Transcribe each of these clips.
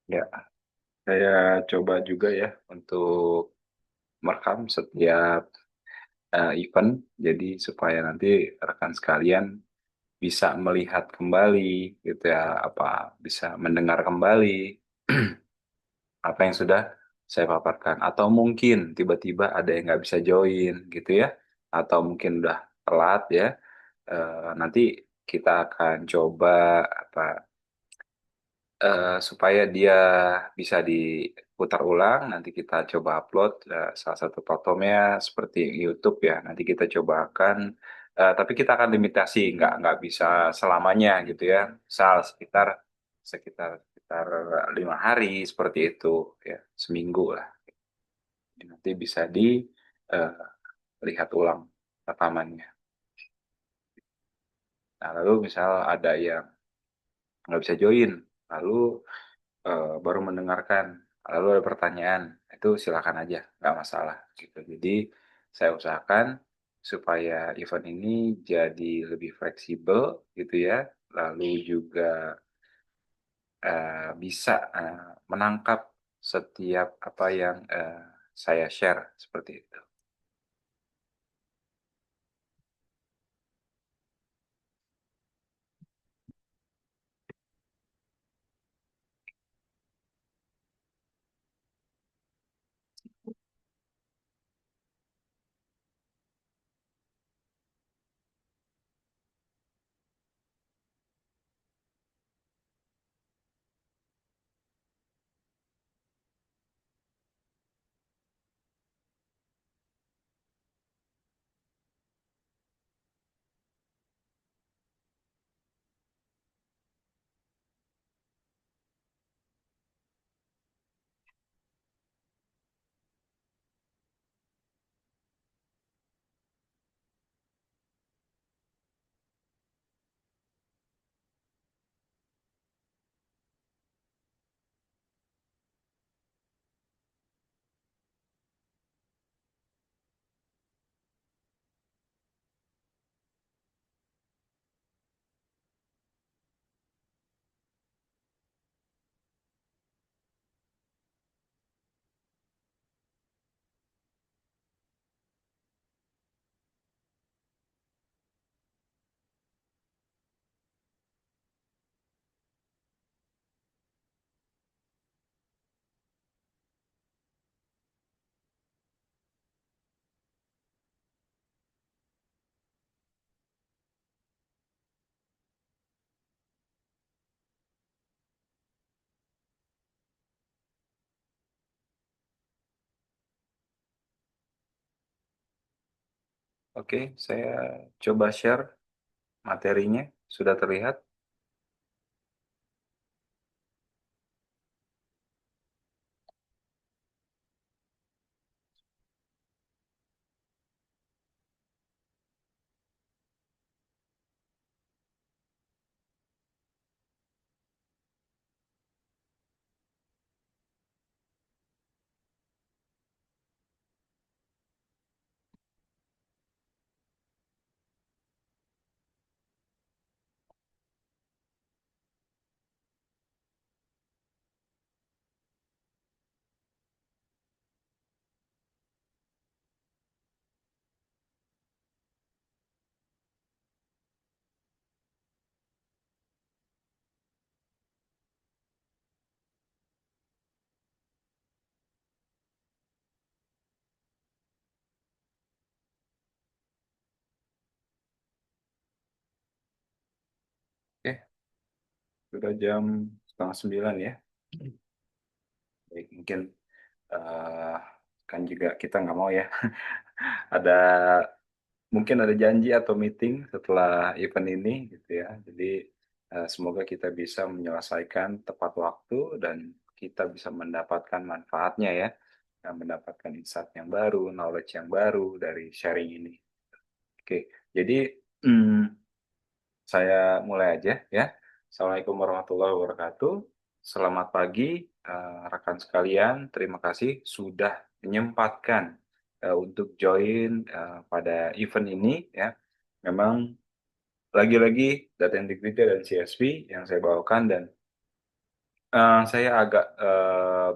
Ya, saya coba juga ya untuk merekam setiap event, jadi supaya nanti rekan sekalian bisa melihat kembali gitu ya, apa bisa mendengar kembali apa yang sudah saya paparkan. Atau mungkin tiba-tiba ada yang nggak bisa join gitu ya, atau mungkin udah telat ya. Nanti kita akan coba apa supaya dia bisa diputar ulang. Nanti kita coba upload salah satu platformnya seperti YouTube ya. Nanti kita coba akan, tapi kita akan limitasi, nggak bisa selamanya gitu ya. Misal sekitar sekitar sekitar 5 hari seperti itu ya, seminggu lah. Jadi nanti bisa dilihat ulang rekamannya. Nah, lalu misal ada yang nggak bisa join, lalu baru mendengarkan, lalu ada pertanyaan, itu silakan aja, nggak masalah gitu. Jadi saya usahakan supaya event ini jadi lebih fleksibel gitu ya, lalu juga bisa menangkap setiap apa yang saya share seperti itu. Oke, saya coba share materinya, sudah terlihat. Oke, sudah jam setengah 9 ya. Baik, mungkin eh, kan juga kita nggak mau ya ada mungkin ada janji atau meeting setelah event ini gitu ya. Jadi semoga kita bisa menyelesaikan tepat waktu dan kita bisa mendapatkan manfaatnya ya. Mendapatkan insight yang baru, knowledge yang baru dari sharing ini. Oke, jadi hmm, saya mulai aja ya. Assalamualaikum warahmatullahi wabarakatuh. Selamat pagi, rekan sekalian. Terima kasih sudah menyempatkan untuk join pada event ini ya. Memang lagi-lagi data integrity dan CSV yang saya bawakan dan Saya agak,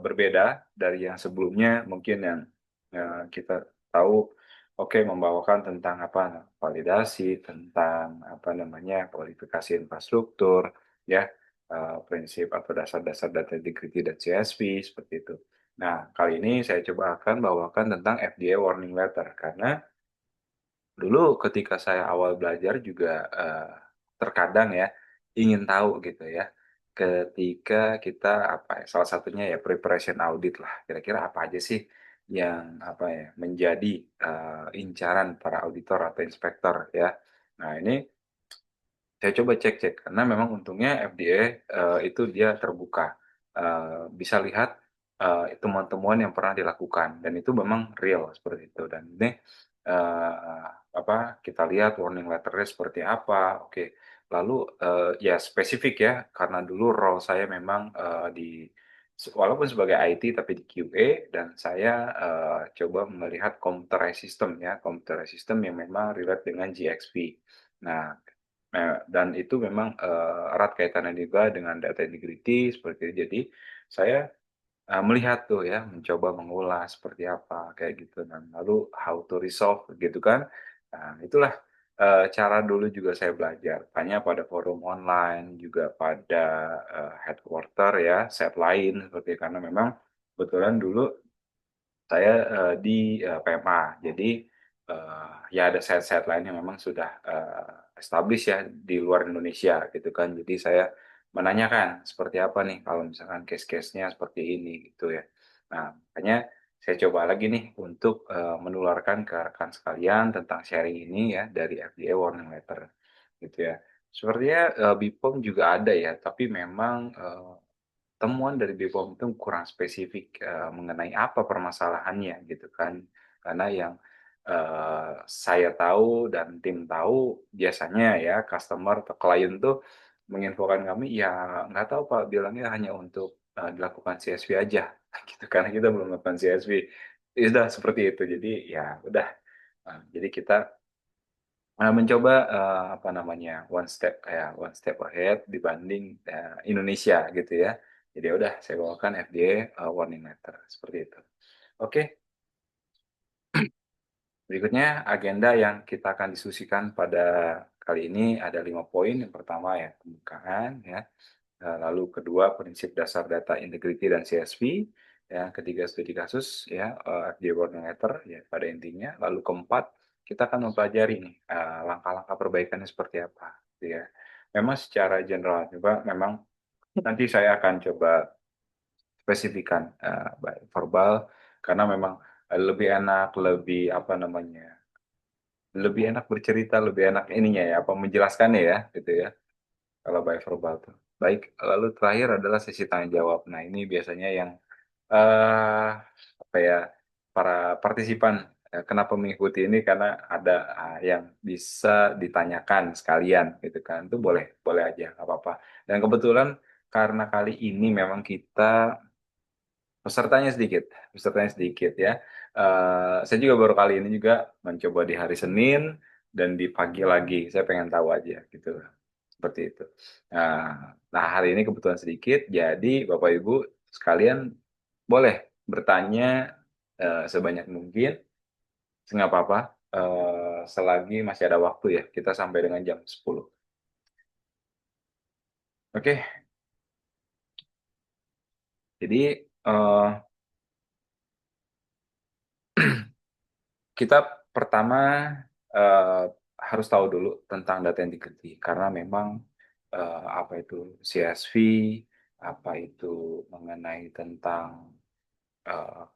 berbeda dari yang sebelumnya mungkin yang, kita tahu, oke membawakan tentang apa, validasi, tentang apa namanya, kualifikasi infrastruktur, ya, prinsip atau dasar-dasar data integrity dan CSV seperti itu. Nah, kali ini saya coba akan bawakan tentang FDA warning letter karena dulu ketika saya awal belajar juga, terkadang ya, ingin tahu gitu ya, ketika kita apa ya, salah satunya ya preparation audit lah, kira-kira apa aja sih yang apa ya, menjadi, incaran para auditor atau inspektor ya. Nah ini saya coba cek-cek karena memang untungnya FDA, itu dia terbuka, bisa lihat, temuan-temuan yang pernah dilakukan dan itu memang real seperti itu dan ini, kita lihat warning letter-nya seperti apa, oke. Lalu, ya spesifik ya karena dulu role saya memang, walaupun sebagai IT tapi di QA dan saya, coba melihat computerized system ya, computerized system yang memang relate dengan GXP. Nah, dan itu memang, erat kaitannya juga dengan data integrity seperti itu. Jadi saya, melihat tuh ya, mencoba mengulas seperti apa, kayak gitu dan lalu how to resolve gitu kan. Nah itulah, cara dulu juga saya belajar, tanya pada forum online, juga pada, headquarter ya, set lain seperti karena memang kebetulan dulu saya, di, PMA. Jadi, ya ada set-set lain yang memang sudah, established ya di luar Indonesia gitu kan. Jadi saya menanyakan seperti apa nih kalau misalkan case-case-nya seperti ini gitu ya. Nah, makanya saya coba lagi nih untuk, menularkan ke rekan sekalian tentang sharing ini ya dari FDA warning letter gitu ya. Sepertinya, BPOM juga ada ya, tapi memang, temuan dari BPOM itu kurang spesifik, mengenai apa permasalahannya gitu kan. Karena yang, saya tahu dan tim tahu biasanya ya customer atau klien tuh menginfokan kami, "Ya nggak tahu Pak, bilangnya hanya untuk, dilakukan CSV aja," gitu, karena kita belum melakukan CSV. Ya sudah seperti itu. Jadi ya udah, jadi kita mencoba, apa namanya, one step ahead dibanding, Indonesia gitu ya. Jadi ya udah saya bawakan FDA, warning letter, seperti itu. Oke, berikutnya agenda yang kita akan diskusikan pada kali ini ada 5 poin. Yang pertama ya pembukaan ya, lalu kedua prinsip dasar data integrity dan CSV, yang ketiga studi kasus ya, FDA warning letter ya pada intinya, lalu keempat kita akan mempelajari nih, langkah-langkah perbaikannya seperti apa gitu ya. Memang secara general juga memang nanti saya akan coba spesifikkan, baik verbal karena memang, lebih enak, lebih apa namanya, lebih enak bercerita, lebih enak ininya ya, apa menjelaskannya ya gitu ya. Kalau by verbal tuh. Baik, lalu terakhir adalah sesi tanya jawab. Nah, ini biasanya yang, apa ya, para partisipan, kenapa mengikuti ini karena ada, yang bisa ditanyakan sekalian gitu kan, itu boleh boleh aja, nggak apa-apa. Dan kebetulan karena kali ini memang kita pesertanya sedikit ya. Saya juga baru kali ini juga mencoba di hari Senin dan di pagi lagi, saya pengen tahu aja gitu, seperti itu. Nah hari ini kebetulan sedikit, jadi Bapak Ibu sekalian boleh bertanya, sebanyak mungkin, nggak apa-apa, selagi masih ada waktu ya, kita sampai dengan jam 10. Oke, jadi, kita pertama, eee, harus tahu dulu tentang data integrity karena memang, apa itu CSV, apa itu mengenai tentang,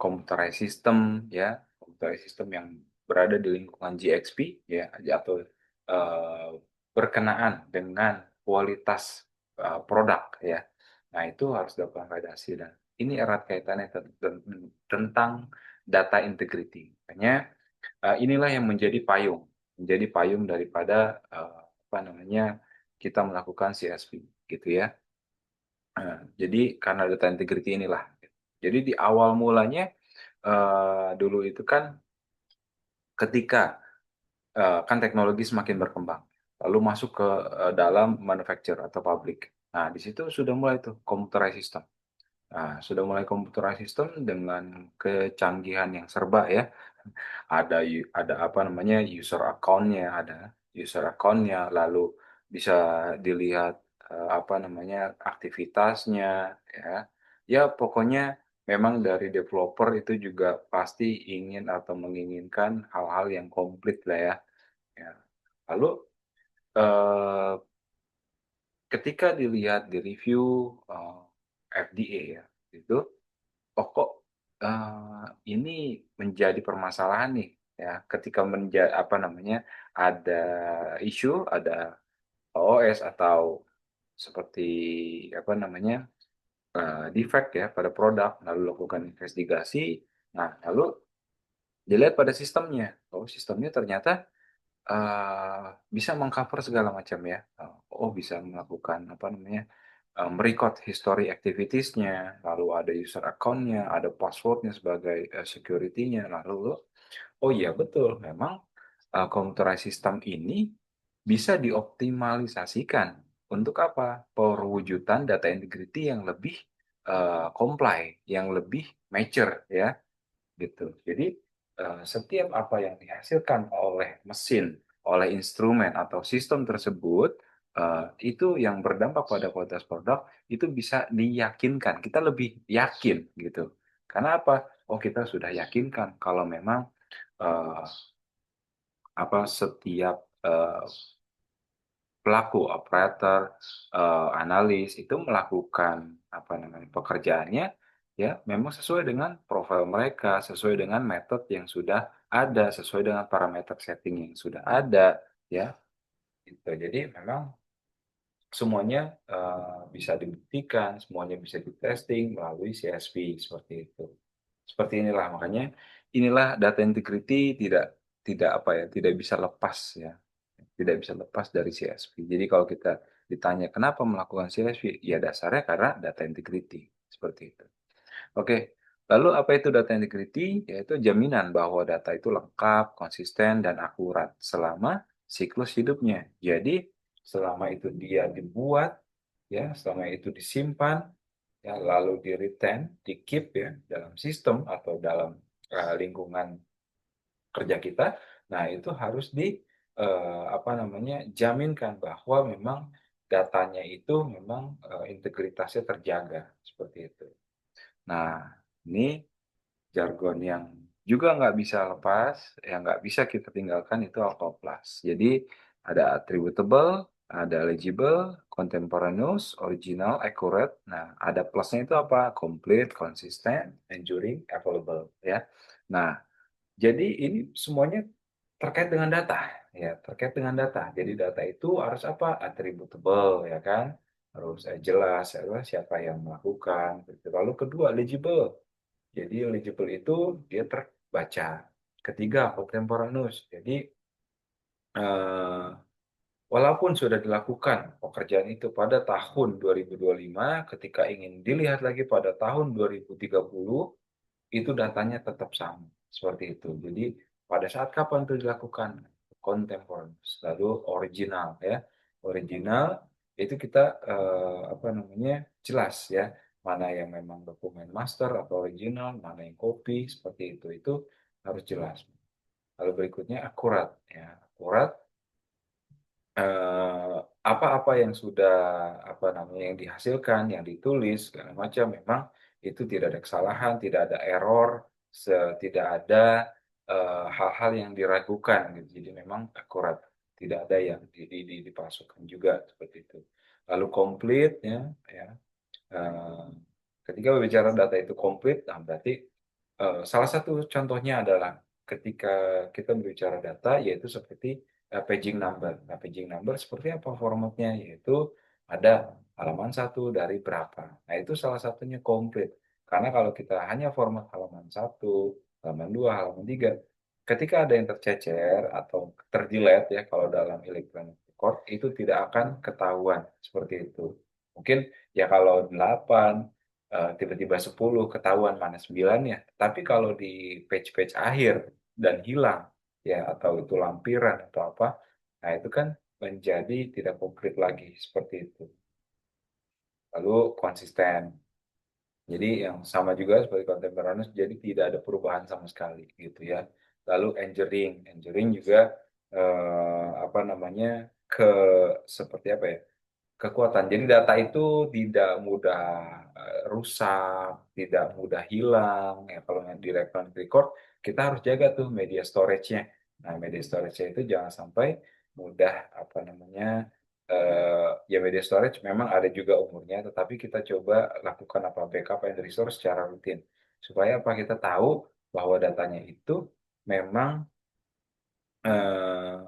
computerized system ya, computerized system yang berada di lingkungan GXP ya, atau, berkenaan dengan kualitas, produk ya. Nah itu harus dilakukan validasi dan ini erat kaitannya tentang data integrity. Makanya inilah yang menjadi payung daripada, apa namanya, kita melakukan CSV gitu ya. Jadi karena data integrity inilah. Jadi di awal mulanya, dulu itu kan ketika, kan teknologi semakin berkembang, lalu masuk ke, dalam manufacture atau pabrik. Nah, di situ sudah mulai tuh computerized system. Nah, sudah mulai computerized system dengan kecanggihan yang serba ya. Ada apa namanya user account-nya, lalu bisa dilihat apa namanya aktivitasnya ya. Ya pokoknya memang dari developer itu juga pasti ingin atau menginginkan hal-hal yang komplit lah ya. Ya. Lalu eh, ketika dilihat di review FDA ya, itu kok ini menjadi permasalahan nih ya ketika apa namanya ada isu, ada OS atau seperti apa namanya defect ya pada produk, lalu lakukan investigasi. Nah, lalu dilihat pada sistemnya. Oh, sistemnya ternyata bisa mengcover segala macam ya. Oh, bisa melakukan apa namanya, merecord history activities-nya, lalu ada user account-nya, ada password-nya sebagai security-nya. Lalu, oh iya betul, memang computerized system ini bisa dioptimalisasikan untuk apa? Perwujudan data integrity yang lebih comply, yang lebih mature ya gitu. Jadi setiap apa yang dihasilkan oleh mesin, oleh instrumen atau sistem tersebut itu yang berdampak pada kualitas produk itu bisa diyakinkan. Kita lebih yakin gitu. Karena apa? Oh, kita sudah yakinkan kalau memang eh, apa setiap pelaku operator analis itu melakukan apa namanya pekerjaannya ya memang sesuai dengan profil mereka, sesuai dengan metode yang sudah ada, sesuai dengan parameter setting yang sudah ada ya. Gitu. Jadi memang semuanya bisa dibuktikan, semuanya bisa di-testing melalui CSV seperti itu. Seperti inilah makanya inilah data integrity tidak tidak apa ya, tidak bisa lepas ya. Tidak bisa lepas dari CSV. Jadi kalau kita ditanya kenapa melakukan CSV, ya dasarnya karena data integrity seperti itu. Oke, lalu apa itu data integrity? Yaitu jaminan bahwa data itu lengkap, konsisten, dan akurat selama siklus hidupnya. Jadi selama itu dia dibuat, ya, selama itu disimpan, ya, lalu di retain, di keep ya dalam sistem atau dalam lingkungan kerja kita, nah itu harus di apa namanya jaminkan bahwa memang datanya itu memang integritasnya terjaga seperti itu. Nah, ini jargon yang juga nggak bisa lepas, yang nggak bisa kita tinggalkan itu auto-plus. Jadi ada attributable, ada legible, contemporaneous, original, accurate. Nah, ada plusnya itu apa? Complete, consistent, enduring, available. Ya. Nah, jadi ini semuanya terkait dengan data, ya terkait dengan data. Jadi data itu harus apa? Attributable, ya kan? Harus jelas, ya, siapa yang melakukan. Gitu. Lalu kedua, legible. Jadi legible itu dia terbaca. Ketiga, contemporaneous. Jadi eh, walaupun sudah dilakukan pekerjaan itu pada tahun 2025, ketika ingin dilihat lagi pada tahun 2030, itu datanya tetap sama seperti itu. Jadi pada saat kapan itu dilakukan contemporaneous, lalu original ya. Original itu kita apa namanya jelas ya mana yang memang dokumen master atau original, mana yang copy seperti itu. Itu harus jelas. Lalu berikutnya akurat ya. Akurat apa-apa yang sudah apa namanya yang dihasilkan, yang ditulis segala macam memang itu tidak ada kesalahan, tidak ada error, tidak ada hal-hal yang diragukan gitu. Jadi memang akurat, tidak ada yang dipalsukan juga seperti itu. Lalu komplit ya, ya. Eh, ketika berbicara data itu komplit, nah berarti salah satu contohnya adalah ketika kita berbicara data, yaitu seperti paging number. Nah, paging number seperti apa formatnya? Yaitu ada halaman satu dari berapa. Nah, itu salah satunya komplit. Karena kalau kita hanya format halaman satu, halaman dua, halaman tiga, ketika ada yang tercecer atau terdelete ya, kalau dalam electronic record, itu tidak akan ketahuan seperti itu. Mungkin ya kalau 8 tiba-tiba 10 ketahuan mana 9-nya. Tapi kalau di page-page akhir dan hilang ya atau itu lampiran atau apa, nah itu kan menjadi tidak komplit lagi seperti itu. lalu konsisten. Jadi yang sama juga seperti contemporaneous, jadi tidak ada perubahan sama sekali gitu ya. Lalu engineering juga apa namanya ke seperti apa ya? Kekuatan. Jadi data itu tidak mudah rusak, tidak mudah hilang. Ya kalau yang di electronic record, kita harus jaga tuh media storage-nya. Nah, media storage-nya itu jangan sampai mudah apa namanya ya media storage memang ada juga umurnya, tetapi kita coba lakukan apa backup and restore secara rutin supaya apa kita tahu bahwa datanya itu memang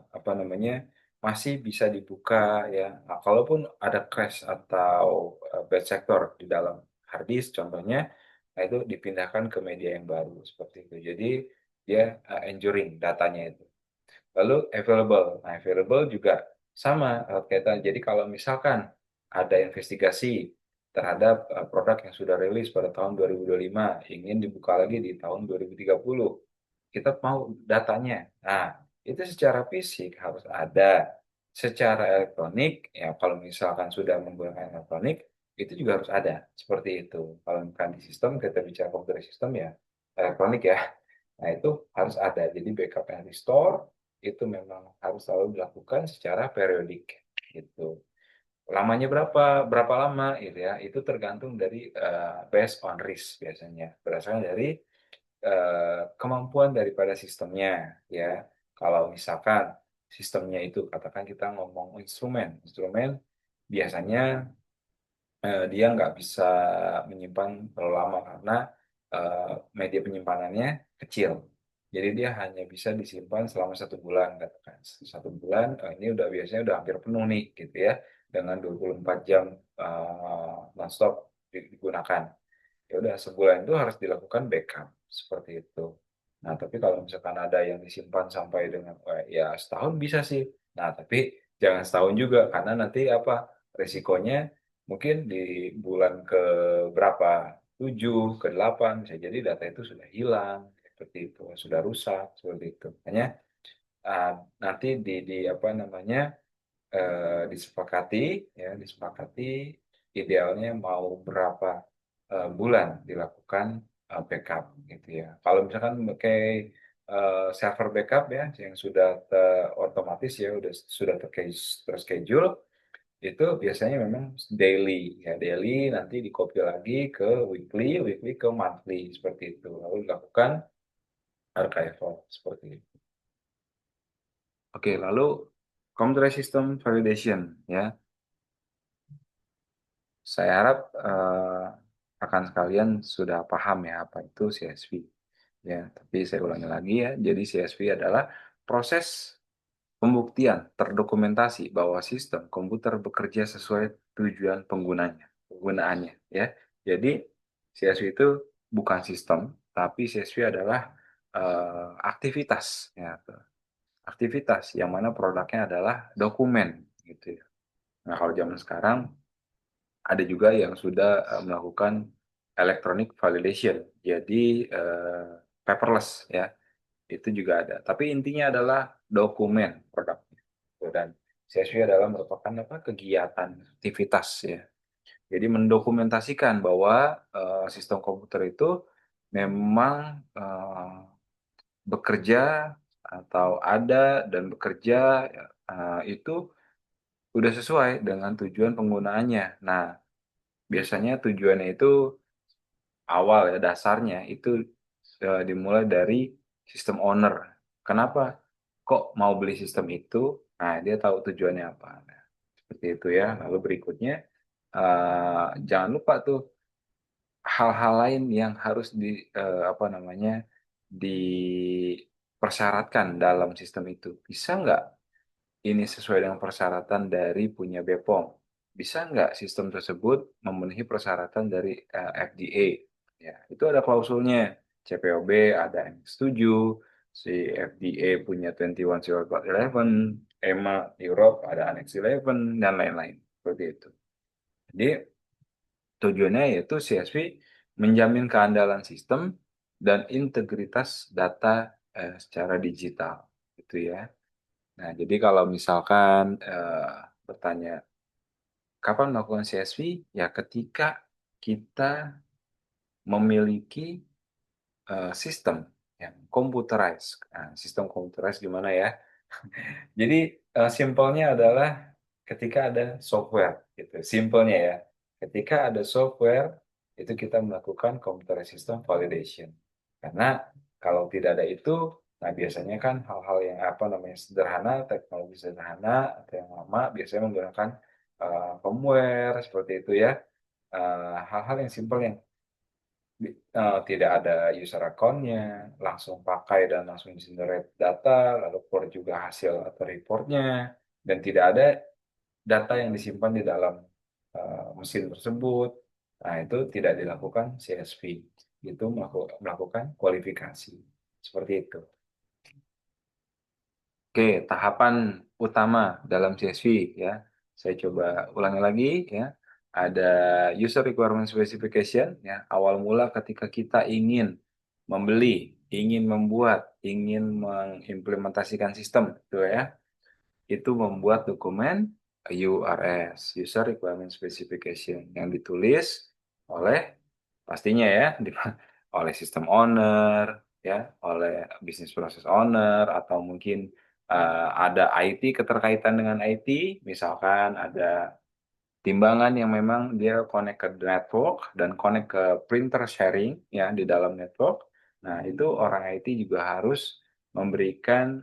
apa namanya masih bisa dibuka ya. Nah, kalaupun ada crash atau bad sector di dalam hard disk contohnya, nah itu dipindahkan ke media yang baru seperti itu. Jadi dia enduring datanya itu. Lalu available. Nah, available juga sama kaitan. Jadi kalau misalkan ada investigasi terhadap produk yang sudah rilis pada tahun 2025 ingin dibuka lagi di tahun 2030, kita mau datanya. Nah, itu secara fisik harus ada. Secara elektronik, ya kalau misalkan sudah menggunakan elektronik, itu juga harus ada. Seperti itu. Kalau bukan di sistem, kita bicara komputer sistem ya, elektronik ya. Nah, itu harus ada. Jadi backup and restore itu memang harus selalu dilakukan secara periodik. Gitu. Lamanya berapa? Berapa lama gitu ya? Itu tergantung dari based on risk biasanya. Berdasarkan dari kemampuan daripada sistemnya ya. Kalau misalkan sistemnya itu katakan kita ngomong instrumen, instrumen biasanya dia nggak bisa menyimpan terlalu lama karena media penyimpanannya kecil. Jadi dia hanya bisa disimpan selama 1 bulan, katakan 1 bulan. Ini udah biasanya udah hampir penuh nih, gitu ya, dengan 24 jam nonstop digunakan. Ya udah sebulan itu harus dilakukan backup seperti itu. Nah, tapi kalau misalkan ada yang disimpan sampai dengan ya setahun bisa sih. Nah, tapi jangan setahun juga karena nanti apa resikonya mungkin di bulan ke berapa 7 ke 8 bisa jadi data itu sudah hilang seperti itu, sudah rusak seperti itu. Makanya ah, nanti di apa namanya disepakati ya disepakati idealnya mau berapa bulan dilakukan backup gitu ya. Kalau misalkan pakai server backup ya yang sudah otomatis ya sudah terschedule itu biasanya memang daily ya daily nanti di copy lagi ke weekly, weekly ke monthly seperti itu lalu dilakukan archival seperti itu. Oke, lalu computer system validation ya. Saya harap akan sekalian sudah paham ya apa itu CSV. Ya, tapi saya ulangi lagi ya. Jadi CSV adalah proses pembuktian terdokumentasi bahwa sistem komputer bekerja sesuai tujuan penggunaannya ya. Jadi CSV itu bukan sistem, tapi CSV adalah aktivitas ya. Aktivitas yang mana produknya adalah dokumen gitu ya. Nah, kalau zaman sekarang ada juga yang sudah melakukan electronic validation, jadi paperless ya, itu juga ada. Tapi intinya adalah dokumen produknya. Dan CSV adalah merupakan apa kegiatan aktivitas ya. Jadi mendokumentasikan bahwa sistem komputer itu memang bekerja atau ada dan bekerja itu udah sesuai dengan tujuan penggunaannya. Nah, biasanya tujuannya itu awal ya dasarnya itu dimulai dari sistem owner. Kenapa? Kok mau beli sistem itu? Nah, dia tahu tujuannya apa. Nah, seperti itu ya. Lalu berikutnya jangan lupa tuh hal-hal lain yang harus apa namanya dipersyaratkan dalam sistem itu. Bisa nggak ini sesuai dengan persyaratan dari punya BPOM. Bisa nggak sistem tersebut memenuhi persyaratan dari FDA? Ya, itu ada klausulnya. CPOB ada yang setuju, si FDA punya 21.11, EMA Europe ada Annex 11, dan lain-lain. Seperti itu. Jadi tujuannya yaitu CSV menjamin keandalan sistem dan integritas data secara digital. Gitu ya. Nah, jadi kalau misalkan bertanya kapan melakukan CSV? Ya ketika kita memiliki sistem yang computerized. Nah, sistem computerized gimana ya? Jadi simpelnya adalah ketika ada software, gitu. Simpelnya ya, ketika ada software itu kita melakukan computer system validation. Karena kalau tidak ada itu, nah biasanya kan hal-hal yang apa namanya sederhana, teknologi sederhana atau yang lama biasanya menggunakan firmware seperti itu ya. Hal-hal yang simpel yang tidak ada user account-nya, langsung pakai dan langsung generate data, lalu keluar juga hasil atau report-nya, dan tidak ada data yang disimpan di dalam mesin tersebut. Nah, itu tidak dilakukan CSV, itu melakukan kualifikasi. Seperti itu. Oke, tahapan utama dalam CSV ya. Saya coba ulangi lagi ya. Ada user requirement specification ya. Awal mula ketika kita ingin membeli, ingin membuat, ingin mengimplementasikan sistem gitu ya. Itu membuat dokumen URS, user requirement specification yang ditulis oleh pastinya ya oleh sistem owner ya, oleh business process owner atau mungkin ada IT keterkaitan dengan IT, misalkan ada timbangan yang memang dia connect ke network dan connect ke printer sharing ya di dalam network. Nah, itu orang IT juga harus memberikan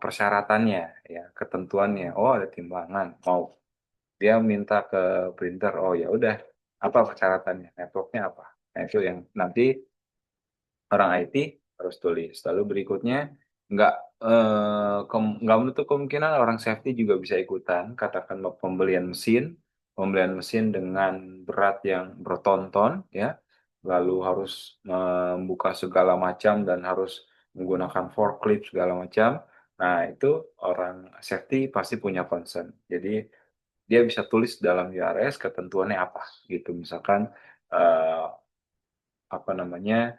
persyaratannya ya, ketentuannya. Oh, ada timbangan. Mau dia minta ke printer. Oh, ya udah. Apa persyaratannya? Networknya apa? Nah, itu yang nanti orang IT harus tulis. Lalu berikutnya nggak nggak menutup kemungkinan orang safety juga bisa ikutan. Katakan pembelian mesin dengan berat yang bertonton, ya, lalu harus membuka segala macam dan harus menggunakan forklift segala macam. Nah, itu orang safety pasti punya concern. Jadi dia bisa tulis dalam URS ketentuannya apa gitu. Misalkan eh, apa namanya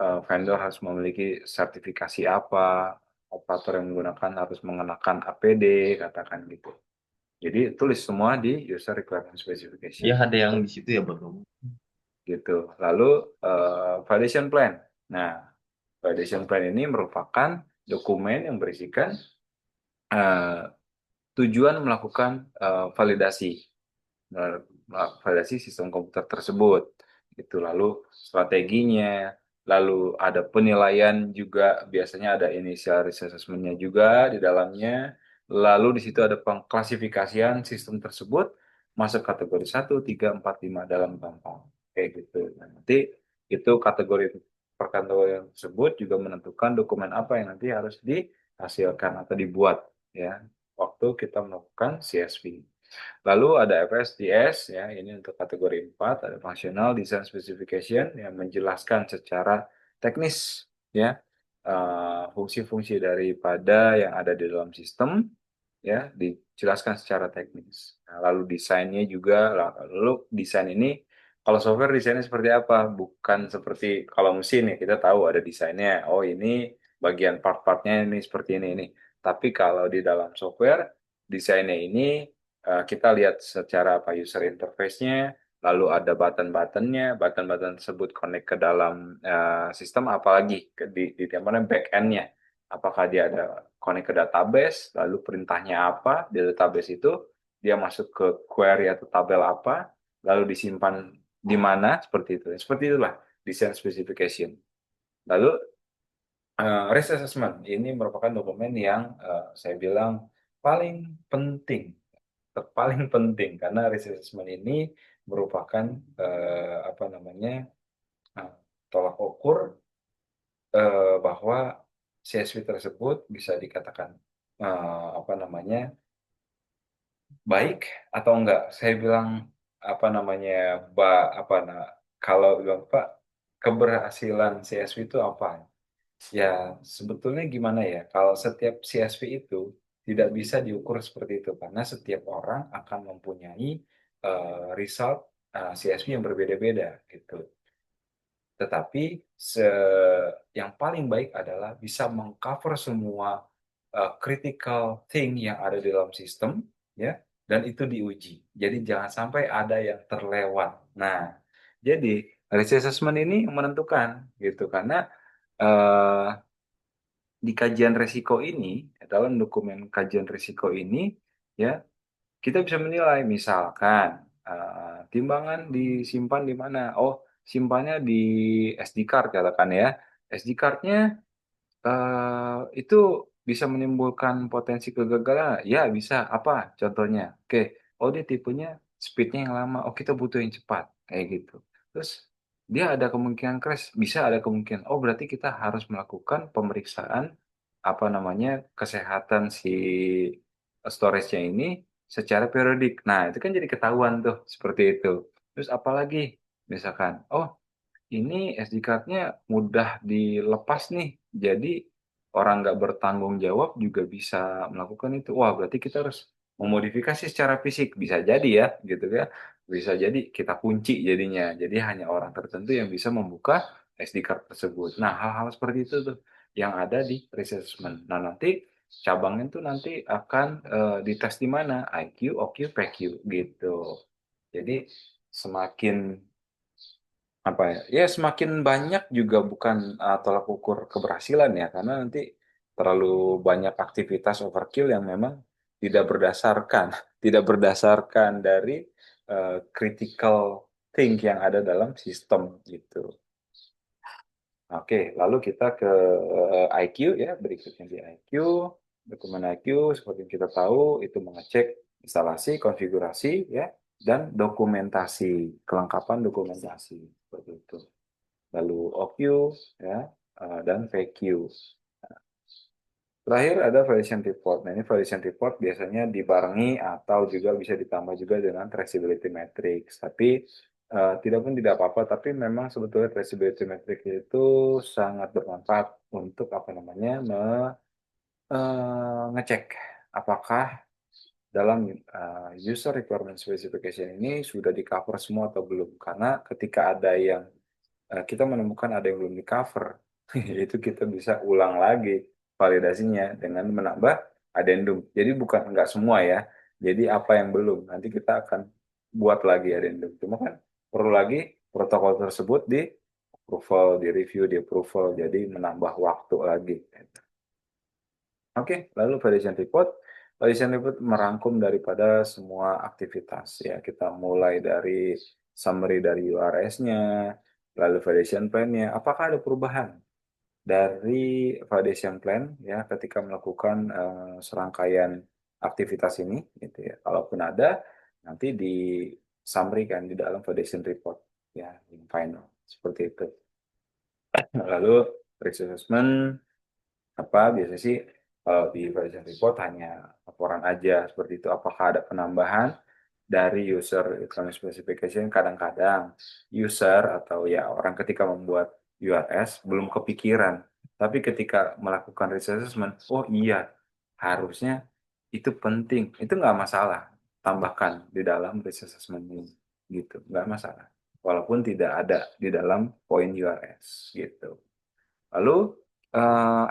vendor harus memiliki sertifikasi apa, operator yang menggunakan harus mengenakan APD, katakan gitu. Jadi tulis semua di user requirement specification Ya ada yang di situ ya Bang. gitu. Lalu validation plan. Nah, validation plan ini merupakan dokumen yang berisikan eh, tujuan melakukan validasi. Validasi sistem komputer tersebut. Itu lalu strateginya, lalu ada penilaian juga, biasanya ada initial risk assessment-nya juga di dalamnya. Lalu di situ ada pengklasifikasian sistem tersebut masuk kategori 1, 3, 4, 5 dalam gampang. Kayak gitu. Nah, nanti itu kategori per kategori tersebut juga menentukan dokumen apa yang nanti harus dihasilkan atau dibuat ya waktu kita melakukan CSV. Lalu ada FSDS ya, ini untuk kategori 4, ada Functional Design Specification yang menjelaskan secara teknis ya fungsi-fungsi daripada yang ada di dalam sistem ya, dijelaskan secara teknis. Nah, lalu desainnya juga, lalu desain ini kalau software desainnya seperti apa? Bukan seperti kalau mesin ya, kita tahu ada desainnya. Oh, ini bagian part-partnya ini seperti ini. Tapi kalau di dalam software desainnya ini kita lihat secara apa user interface-nya, lalu ada button-buttonnya, button-button tersebut connect ke dalam sistem, apalagi di mana back end-nya. Apakah dia ada connect ke database, lalu perintahnya apa, di database itu dia masuk ke query atau tabel apa, lalu disimpan di mana, seperti itu. Seperti itulah design specification. Lalu risk assessment ini merupakan dokumen yang saya bilang paling penting, paling penting karena risk assessment ini merupakan apa namanya uh, tolak ukur bahwa CSV tersebut bisa dikatakan apa namanya baik atau enggak. Saya bilang apa namanya apa kalau bilang Pak keberhasilan CSV itu apa? Ya sebetulnya gimana ya? Kalau setiap CSV itu tidak bisa diukur seperti itu karena setiap orang akan mempunyai result CSV yang berbeda-beda gitu. Tetapi yang paling baik adalah bisa mengcover semua critical thing yang ada di dalam sistem, ya. dan itu diuji. Jadi jangan sampai ada yang terlewat. Nah, jadi risk assessment ini menentukan gitu karena eh, di kajian risiko ini, dalam dokumen kajian risiko ini, ya kita bisa menilai misalkan timbangan disimpan di mana. Oh, simpannya di SD card katakan ya. SD cardnya itu bisa menimbulkan potensi kegagalan. Ya, bisa. Apa contohnya? Oke, oh dia tipenya speednya yang lama. Oh, kita butuh yang cepat. Kayak gitu. Terus dia ada kemungkinan crash. Bisa ada kemungkinan. Oh, berarti kita harus melakukan pemeriksaan apa namanya kesehatan si storage-nya ini secara periodik. Nah, itu kan jadi ketahuan tuh seperti itu. Terus apalagi misalkan, oh ini SD card-nya mudah dilepas nih. Jadi orang nggak bertanggung jawab juga bisa melakukan itu. Wah, berarti kita harus memodifikasi secara fisik. Bisa jadi ya, gitu ya. Bisa jadi kita kunci jadinya. Jadi hanya orang tertentu yang bisa membuka SD card tersebut. Nah, hal-hal seperti itu tuh yang ada di risk assessment. Nah, nanti cabangnya tuh nanti akan dites di mana? IQ, OQ, PQ gitu. Jadi semakin apa ya, ya semakin banyak juga bukan tolak ukur keberhasilan ya, karena nanti terlalu banyak aktivitas overkill yang memang tidak berdasarkan tidak berdasarkan dari critical think yang ada dalam sistem gitu. Oke, lalu kita ke IQ ya, berikutnya di IQ. Dokumen IQ seperti yang kita tahu itu mengecek instalasi, konfigurasi ya, dan dokumentasi, kelengkapan dokumentasi seperti itu. Lalu OQ ya, dan VQ. Terakhir ada validation report. Nah, ini validation report biasanya dibarengi atau juga bisa ditambah juga dengan traceability matrix. Tapi tidak pun tidak apa-apa, tapi memang sebetulnya traceability matrix itu sangat bermanfaat untuk apa namanya ngecek apakah dalam user requirement specification ini sudah di cover semua atau belum. Karena ketika ada yang kita menemukan ada yang belum di cover, itu kita bisa ulang lagi validasinya dengan menambah addendum. Jadi bukan nggak semua ya. Jadi apa yang belum, nanti kita akan buat lagi addendum. Cuma kan perlu lagi protokol tersebut di approval, di review, di approval. Jadi menambah waktu lagi. Oke, lalu validation report. Validation report merangkum daripada semua aktivitas ya. Kita mulai dari summary dari URS-nya, lalu validation plan-nya. Apakah ada perubahan dari validation plan ya ketika melakukan serangkaian aktivitas ini gitu ya. Kalaupun ada, nanti di summary kan di dalam validation report ya, yang final. Seperti itu. Lalu risk assessment apa biasanya sih kalau di version report hanya laporan aja seperti itu, apakah ada penambahan dari user requirement specification. Kadang-kadang user atau ya orang ketika membuat URS belum kepikiran, tapi ketika melakukan risk assessment, oh iya harusnya itu penting, itu nggak masalah, tambahkan di dalam risk assessment ini gitu, nggak masalah walaupun tidak ada di dalam poin URS gitu. Lalu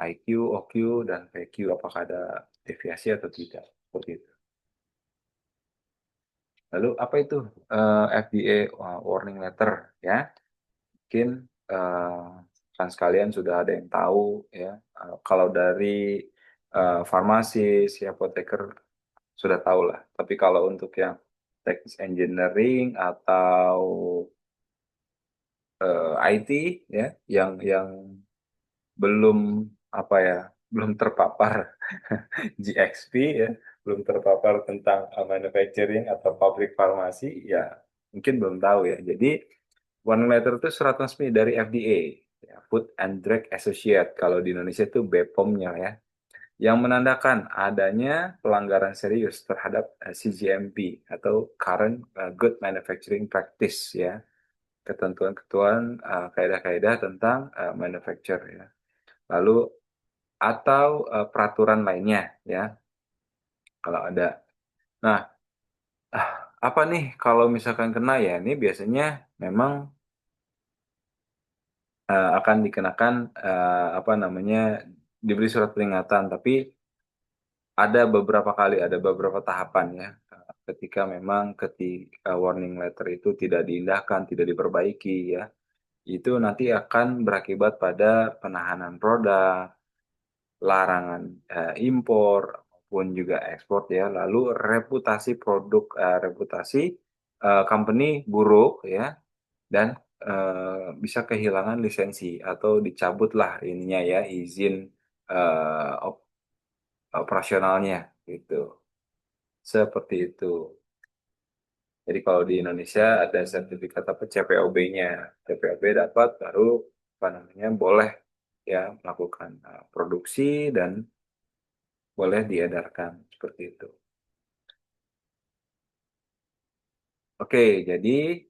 IQ, OQ, dan PQ apakah ada deviasi atau tidak? Seperti itu. Lalu apa itu FDA warning letter ya? Mungkin eh, kan sekalian sudah ada yang tahu ya. Kalau dari farmasis, ya, apoteker sudah tahu lah. Tapi kalau untuk yang teknis engineering atau IT ya, yang belum apa ya, belum terpapar GXP ya, belum terpapar tentang manufacturing atau pabrik farmasi, ya mungkin belum tahu ya. Jadi warning letter itu surat resmi dari FDA, ya, Food and Drug Associate. Kalau di Indonesia itu BPOM-nya ya, yang menandakan adanya pelanggaran serius terhadap CGMP atau Current Good Manufacturing Practice ya, ketentuan-ketentuan kaidah-kaidah tentang manufacture ya. Lalu atau peraturan lainnya ya kalau ada. Nah, apa nih kalau misalkan kena ya ini biasanya memang akan dikenakan apa namanya diberi surat peringatan, tapi ada beberapa kali ada beberapa tahapan ya. ketika memang ketika warning letter itu tidak diindahkan, tidak diperbaiki ya, itu nanti akan berakibat pada penahanan produk, larangan impor maupun juga ekspor ya. Lalu reputasi produk, reputasi company buruk ya, dan bisa kehilangan lisensi atau dicabutlah ininya ya izin operasionalnya gitu. Seperti itu. Jadi kalau di Indonesia ada sertifikat apa CPOB-nya. CPOB dapat baru apa namanya boleh ya melakukan produksi dan boleh diedarkan seperti itu. Oke, jadi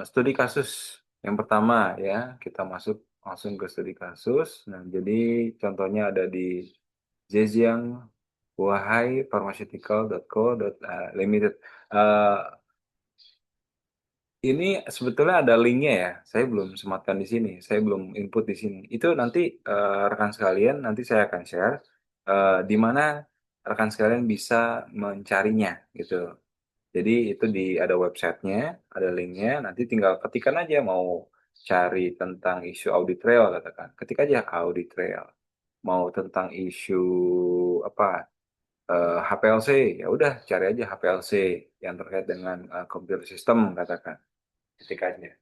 studi kasus yang pertama ya, kita masuk langsung ke studi kasus. Nah, jadi contohnya ada di Zhejiang Huahai Pharmaceutical.co.limited. Eh, ini sebetulnya ada linknya ya. Saya belum sematkan di sini. Saya belum input di sini. Itu nanti rekan sekalian nanti saya akan share di mana rekan sekalian bisa mencarinya gitu. Jadi itu di ada websitenya, ada linknya. Nanti tinggal ketikkan aja mau cari tentang isu audit trail katakan. Ketik aja audit trail. Mau tentang isu apa HPLC, ya udah cari aja HPLC yang terkait dengan computer system katakan. Ketik aja.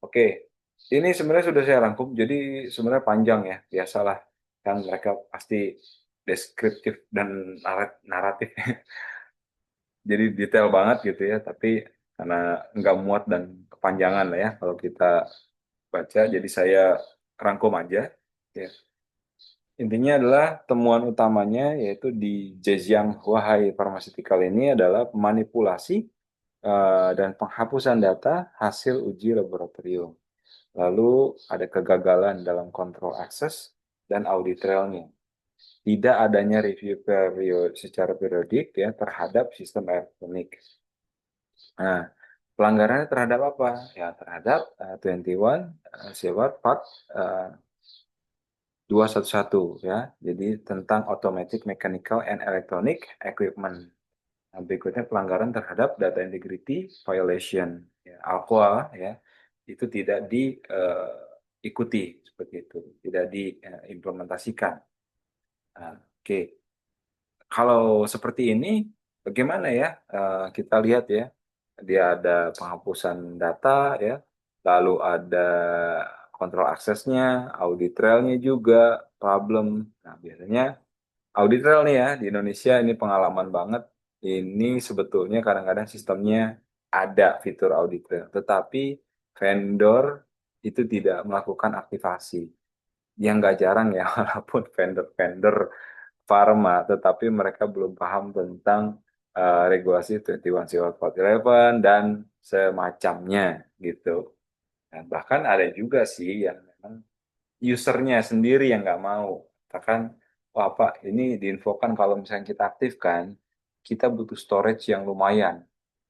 Oke, ini sebenarnya sudah saya rangkum, jadi sebenarnya panjang ya, biasalah kan mereka pasti deskriptif dan naratif, jadi detail banget gitu ya, tapi karena nggak muat dan kepanjangan lah ya kalau kita baca, jadi saya rangkum aja. Ya. Intinya adalah temuan utamanya yaitu di Zhejiang Huahai Pharmaceutical ini adalah manipulasi dan penghapusan data hasil uji laboratorium. Lalu ada kegagalan dalam kontrol akses dan audit trailnya. Tidak adanya review secara periodik ya terhadap sistem elektronik. Nah, pelanggarannya terhadap apa? Ya, terhadap 21 CFR Part 211 ya. Jadi tentang Automatic Mechanical and Electronic Equipment. Nah, berikutnya pelanggaran terhadap data integrity violation. Ya, ALQUA ya. Itu tidak diikuti seperti itu, tidak diimplementasikan. Nah, oke. Kalau seperti ini bagaimana ya? Kita lihat ya. Dia ada penghapusan data ya, lalu ada kontrol aksesnya, audit trailnya juga problem. Nah, biasanya audit trail nih ya di Indonesia ini pengalaman banget. Ini sebetulnya kadang-kadang sistemnya ada fitur audit trail, tetapi vendor itu tidak melakukan aktivasi. Yang nggak jarang ya, walaupun vendor-vendor Pharma, tetapi mereka belum paham tentang regulasi 21 CFR dan semacamnya gitu. Dan bahkan ada juga sih yang memang usernya sendiri yang nggak mau. Katakan, wah Pak, ini diinfokan kalau misalnya kita aktifkan, kita butuh storage yang lumayan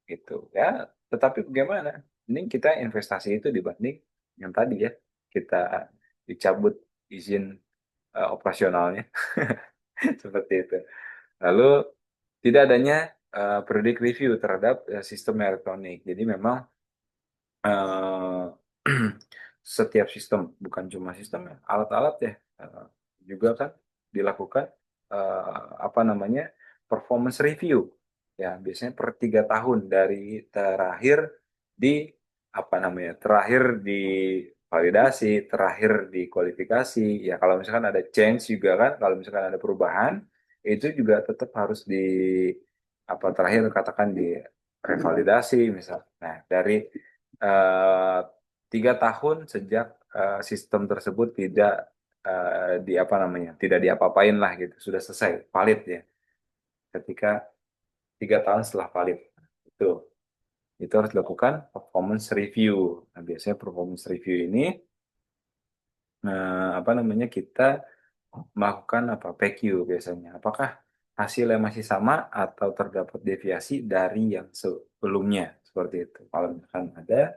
gitu ya. Tetapi bagaimana? Ini kita investasi itu dibanding yang tadi ya, kita dicabut izin operasionalnya seperti itu. Lalu tidak adanya periodic review terhadap sistem elektronik. Jadi memang eh, setiap sistem, bukan cuma sistem ya, alat-alat ya juga kan dilakukan apa namanya performance review. Ya biasanya per 3 tahun dari terakhir di apa namanya terakhir di validasi, terakhir di kualifikasi. Ya kalau misalkan ada change juga kan, kalau misalkan ada perubahan itu juga tetap harus di apa terakhir katakan di revalidasi misal. Nah dari eh, 3 tahun sejak sistem tersebut tidak di apa namanya tidak diapa-apain lah gitu sudah selesai valid ya ketika 3 tahun setelah valid itu harus dilakukan performance review. Nah, biasanya performance review ini apa namanya kita melakukan apa PQ biasanya. Apakah hasilnya masih sama atau terdapat deviasi dari yang sebelumnya seperti itu. Kalau misalkan ada,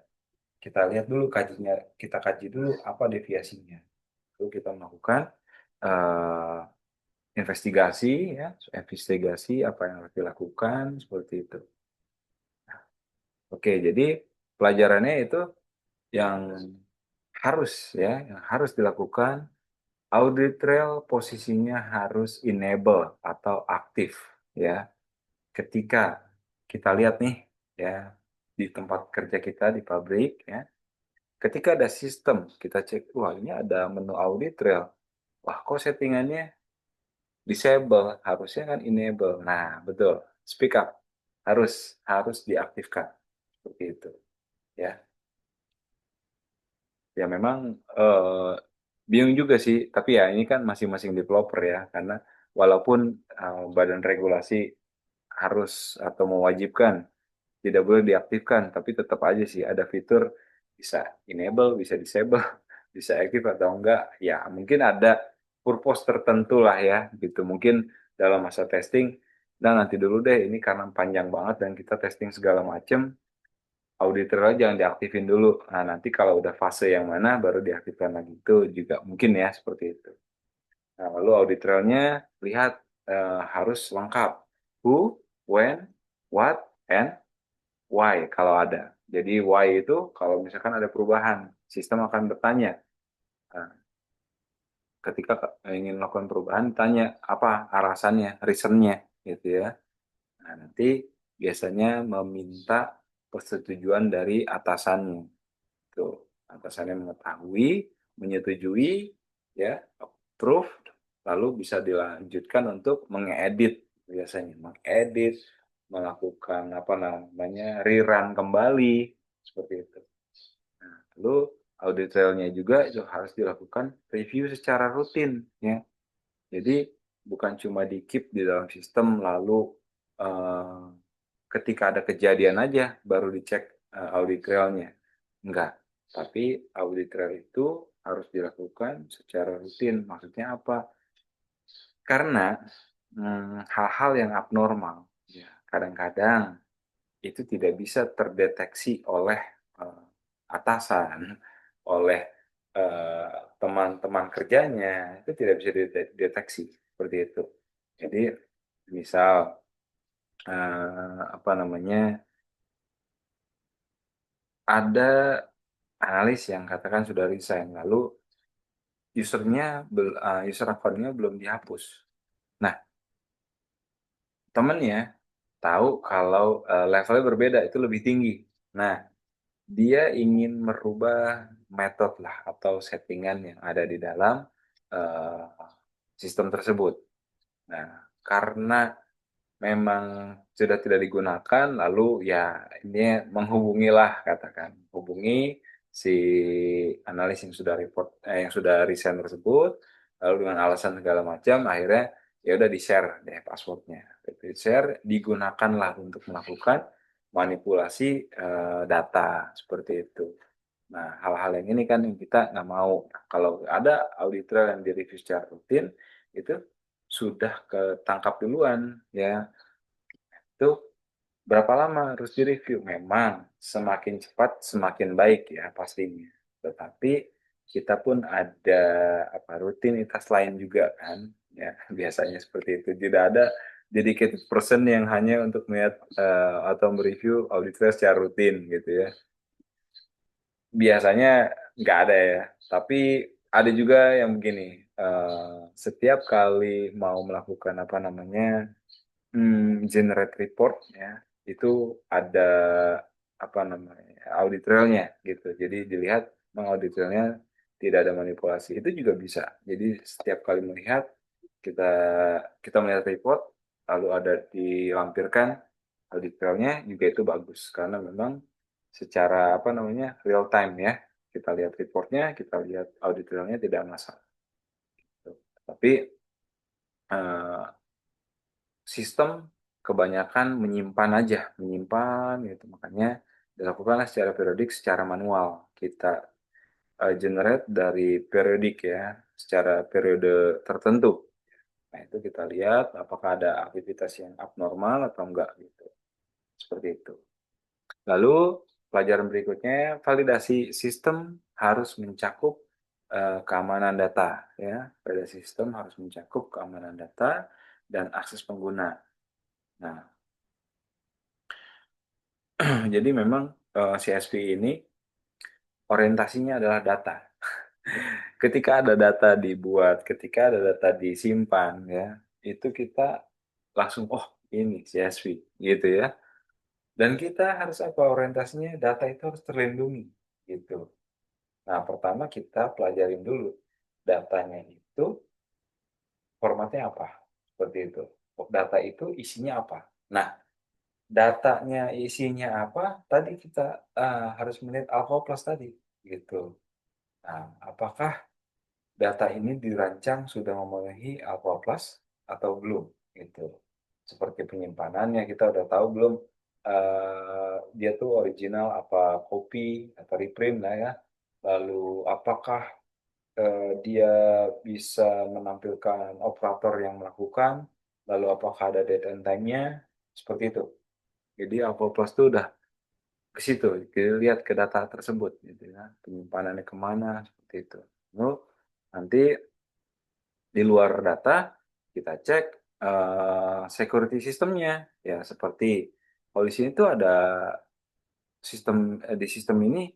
kita lihat dulu kajinya, kita kaji dulu apa deviasinya. Lalu kita melakukan eh, investigasi ya, investigasi apa yang harus dilakukan seperti itu. Oke, jadi pelajarannya itu yang harus ya, yang harus dilakukan, audit trail posisinya harus enable atau aktif ya. Ketika kita lihat nih ya di tempat kerja kita di pabrik ya, ketika ada sistem kita cek, wah ini ada menu audit trail, wah kok settingannya disable, harusnya kan enable. Nah, betul. Speak up. Harus harus diaktifkan. Seperti itu, ya. Ya memang bingung juga sih, tapi ya ini kan masing-masing developer ya, karena walaupun badan regulasi harus atau mewajibkan tidak boleh diaktifkan, tapi tetap aja sih ada fitur bisa enable, bisa disable, bisa aktif atau enggak. Ya, mungkin ada purpose tertentu lah ya, gitu. Mungkin dalam masa testing, nah nanti dulu deh, ini karena panjang banget dan kita testing segala macam, auditor jangan diaktifin dulu. Nah, nanti kalau udah fase yang mana baru diaktifkan lagi. Itu juga mungkin ya, seperti itu. Nah, lalu auditornya lihat harus lengkap. Who, when, what, and why kalau ada. Jadi why itu kalau misalkan ada perubahan, sistem akan bertanya. Nah, ketika ingin melakukan perubahan, tanya apa alasannya, reasonnya, gitu ya. Nah, nanti biasanya meminta persetujuan dari atasannya. Tuh, atasannya mengetahui, menyetujui, ya, approve, lalu bisa dilanjutkan untuk mengedit, biasanya mengedit, melakukan apa namanya rerun kembali seperti itu. Nah, lalu audit trailnya juga itu harus dilakukan review secara rutin, ya. Jadi bukan cuma di keep di dalam sistem lalu eh, ketika ada kejadian aja baru dicek audit trailnya. Enggak. Tapi audit trail itu harus dilakukan secara rutin. Maksudnya apa? Karena hal-hal yang abnormal, ya, kadang-kadang itu tidak bisa terdeteksi oleh eh, atasan, oleh teman-teman kerjanya, itu tidak bisa dideteksi seperti itu. Jadi misal apa namanya ada analis yang katakan sudah resign, lalu user account-nya belum dihapus. Nah, temennya tahu kalau levelnya berbeda itu lebih tinggi. Nah, dia ingin merubah metode lah atau settingan yang ada di dalam uh, sistem tersebut. Nah, karena memang sudah tidak digunakan, lalu ya ini menghubungilah katakan, hubungi si analis yang sudah yang sudah resign tersebut, lalu dengan alasan segala macam, akhirnya ya udah di share deh passwordnya, di share digunakanlah untuk melakukan manipulasi data seperti itu. Nah, hal-hal yang ini kan yang kita nggak mau. Kalau ada auditor yang direview secara rutin, itu sudah ketangkap duluan ya. Itu berapa lama harus direview? Memang semakin cepat semakin baik ya pastinya. Tetapi kita pun ada apa rutinitas lain juga kan, ya biasanya seperti itu. Tidak ada dedicated person yang hanya untuk melihat atau mereview auditor secara rutin gitu ya. Biasanya nggak ada ya, tapi ada juga yang begini. Setiap kali mau melakukan apa namanya generate report ya itu ada apa namanya audit trailnya gitu. Jadi dilihat memang audit trailnya tidak ada manipulasi. Itu juga bisa. Jadi setiap kali melihat kita kita melihat report lalu ada dilampirkan audit trailnya juga itu bagus karena memang secara apa namanya real time ya kita lihat reportnya kita lihat audit trailnya tidak masalah. Tapi eh, sistem kebanyakan menyimpan aja, menyimpan gitu. Makanya dilakukanlah secara periodik, secara manual. Kita generate dari periodik ya, secara periode tertentu. Nah, itu kita lihat apakah ada aktivitas yang abnormal atau enggak gitu. Seperti itu. Lalu pelajaran berikutnya, validasi sistem harus mencakup keamanan data ya. Pada sistem harus mencakup keamanan data dan akses pengguna. Nah, jadi memang CSP ini orientasinya adalah data. Ketika ada data dibuat, ketika ada data disimpan ya, itu kita langsung oh ini CSV gitu ya. Dan kita harus apa orientasinya data itu harus terlindungi gitu. Nah, pertama kita pelajarin dulu datanya itu formatnya apa? Seperti itu. Data itu isinya apa? Nah, datanya isinya apa? Tadi kita harus melihat alpha plus tadi gitu. Nah, apakah data ini dirancang sudah memenuhi Alpha Plus atau belum gitu. Seperti penyimpanannya kita udah tahu belum dia tuh original apa copy atau reprint lah ya. Lalu apakah dia bisa menampilkan operator yang melakukan, lalu apakah ada date and time-nya, seperti itu. Jadi Alpha Plus itu udah ke situ, kita lihat ke data tersebut gitu ya, penyimpanannya kemana, seperti itu. Lalu nanti di luar data, kita cek security sistemnya. Ya, seperti kalau di sini tuh ada di sistem ini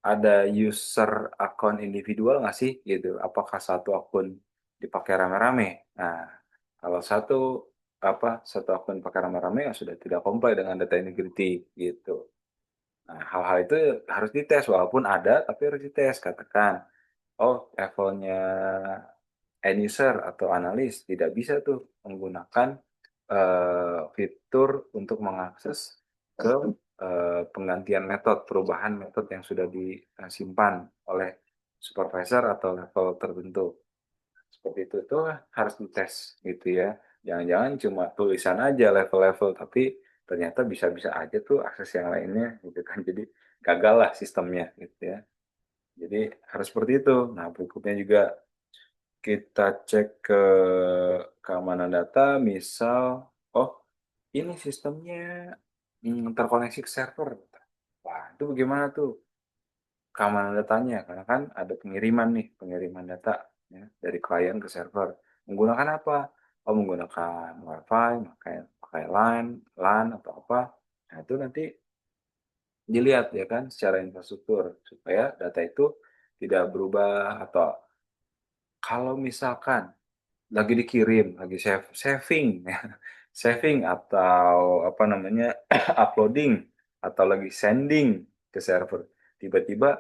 ada user akun individual nggak sih gitu. Apakah satu akun dipakai rame-rame? Nah, kalau satu akun dipakai rame-rame ya sudah tidak comply dengan data integrity gitu. Nah, hal-hal itu harus dites walaupun ada tapi harus dites. Katakan, oh levelnya end user atau analis tidak bisa tuh menggunakan fitur untuk mengakses ke penggantian metode, perubahan metode yang sudah disimpan oleh supervisor atau level tertentu. Seperti itu harus dites gitu ya. Jangan-jangan cuma tulisan aja level-level, tapi ternyata bisa-bisa aja tuh akses yang lainnya gitu kan. Jadi gagal lah sistemnya gitu ya. Jadi harus seperti itu. Nah, berikutnya juga kita cek ke keamanan data, misal, oh ini sistemnya terkoneksi ke server. Wah, itu bagaimana tuh keamanan datanya? Karena kan ada pengiriman nih, pengiriman data ya, dari klien ke server. Menggunakan apa? Oh, menggunakan WiFi, pakai pakai LAN, LAN atau apa. Nah, itu nanti dilihat ya kan secara infrastruktur supaya data itu tidak berubah atau kalau misalkan lagi dikirim, lagi saving, ya. Saving atau apa namanya uploading atau lagi sending ke server. Tiba-tiba,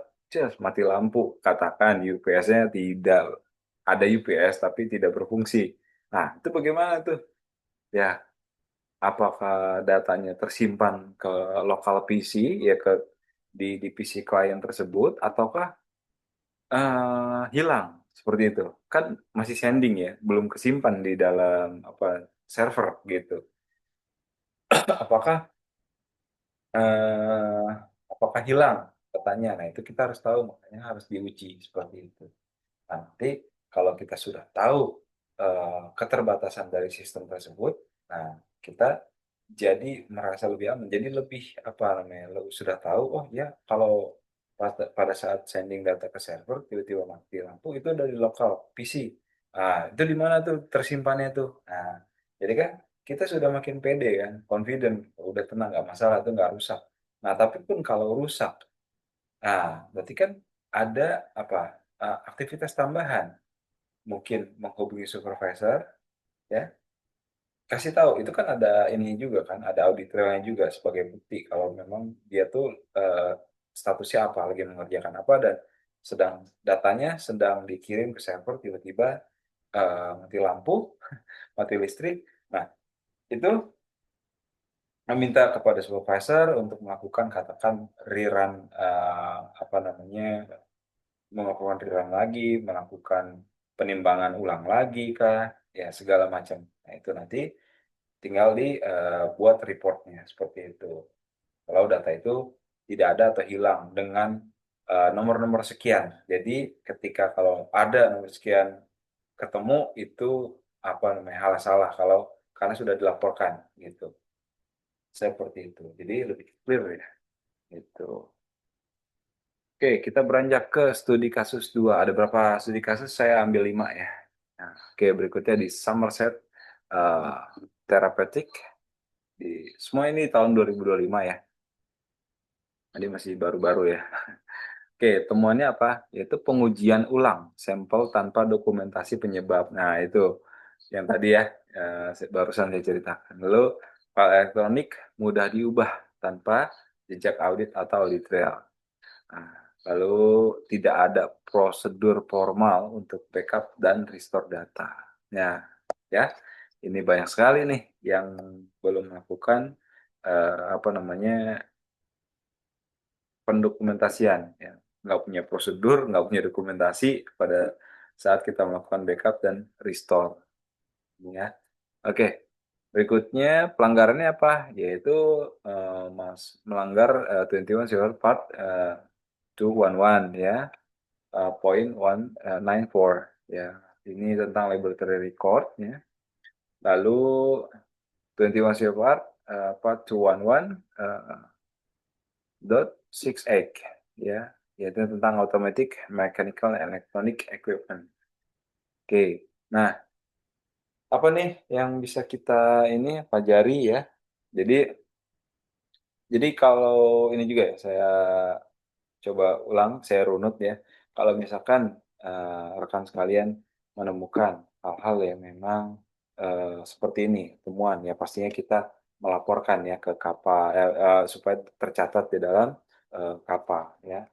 mati lampu. Katakan UPS-nya tidak ada UPS tapi tidak berfungsi. Nah, itu bagaimana tuh? Ya, apakah datanya tersimpan ke lokal PC ya ke di PC klien tersebut ataukah hilang seperti itu. Kan masih sending ya, belum kesimpan di dalam apa server gitu. Apakah eh, apakah hilang katanya? Nah, itu kita harus tahu, makanya harus diuji seperti itu. Nanti kalau kita sudah tahu keterbatasan dari sistem tersebut, nah kita jadi merasa lebih aman, jadi lebih apa namanya, lebih sudah tahu, oh ya kalau pada saat sending data ke server tiba-tiba mati lampu itu dari lokal PC. Nah, itu di mana tuh tersimpannya tuh? Nah, jadi kan kita sudah makin pede kan, confident, udah tenang nggak masalah itu nggak rusak. Nah, tapi pun kalau rusak, nah berarti kan ada apa aktivitas tambahan mungkin menghubungi supervisor ya kasih tahu itu kan ada ini juga kan ada audit trailnya juga sebagai bukti kalau memang dia tuh eh, statusnya apa lagi mengerjakan apa dan sedang datanya sedang dikirim ke server tiba-tiba mati lampu mati listrik. Nah, itu meminta kepada supervisor untuk melakukan katakan rerun apa namanya melakukan rerun lagi, melakukan penimbangan ulang lagi kah, ya segala macam. Nah, itu nanti tinggal dibuat reportnya seperti itu. Kalau data itu tidak ada atau hilang dengan nomor-nomor sekian. Jadi ketika kalau ada nomor sekian ketemu itu apa namanya hal salah kalau karena sudah dilaporkan gitu. Seperti itu. Jadi lebih clear ya. Gitu. Oke, kita beranjak ke studi kasus 2. Ada berapa studi kasus? Saya ambil 5 ya. Nah, oke, berikutnya di Somerset uh, Therapeutic. Semua ini tahun 2025 ya. Jadi masih baru-baru ya. Oke, temuannya apa? Yaitu pengujian ulang sampel tanpa dokumentasi penyebab. Nah, itu yang tadi ya, barusan saya ceritakan. Lalu, file elektronik mudah diubah tanpa jejak audit atau audit trail. Nah, lalu tidak ada prosedur formal untuk backup dan restore data. Nah, ya, ini banyak sekali nih yang belum melakukan apa namanya pendokumentasian. Ya. Nggak punya prosedur, nggak punya dokumentasi pada saat kita melakukan backup dan restore. Ya. Oke, berikutnya pelanggarannya apa? Yaitu melanggar 21 CFR Part 211 ya. Point 194 ya. Ini tentang laboratory record ya. Lalu 21 CFR Part 211 dot 68 ya, yaitu tentang automatic mechanical and electronic equipment. Oke, nah apa nih yang bisa kita ini pelajari ya? Jadi kalau ini juga ya saya coba ulang, saya runut ya. Kalau misalkan rekan sekalian menemukan hal-hal yang memang seperti ini, temuan ya pastinya kita melaporkan ya ke KAPA supaya tercatat di dalam KAPA ya.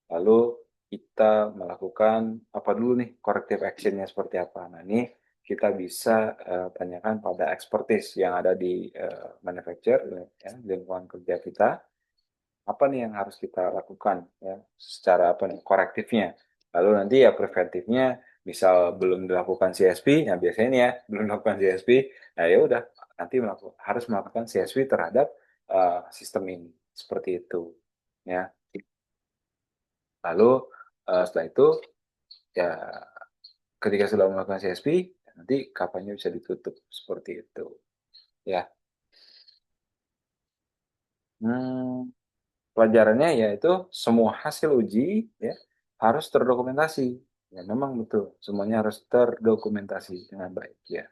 Lalu kita melakukan apa dulu nih corrective action-nya seperti apa. Nah, ini kita bisa tanyakan pada expertise yang ada di manufacturer ya, lingkungan kerja kita. Apa nih yang harus kita lakukan ya secara apa nih korektifnya. Lalu nanti ya preventifnya misal belum dilakukan CSP, nah biasanya ini ya belum dilakukan CSP, nah ya udah nanti harus melakukan CSP terhadap sistem ini seperti itu ya. Lalu setelah itu ya ketika sudah melakukan CSP nanti kapannya bisa ditutup seperti itu ya. Hmm, Pelajarannya yaitu semua hasil uji ya harus terdokumentasi. Ya memang betul, semuanya harus terdokumentasi dengan baik ya.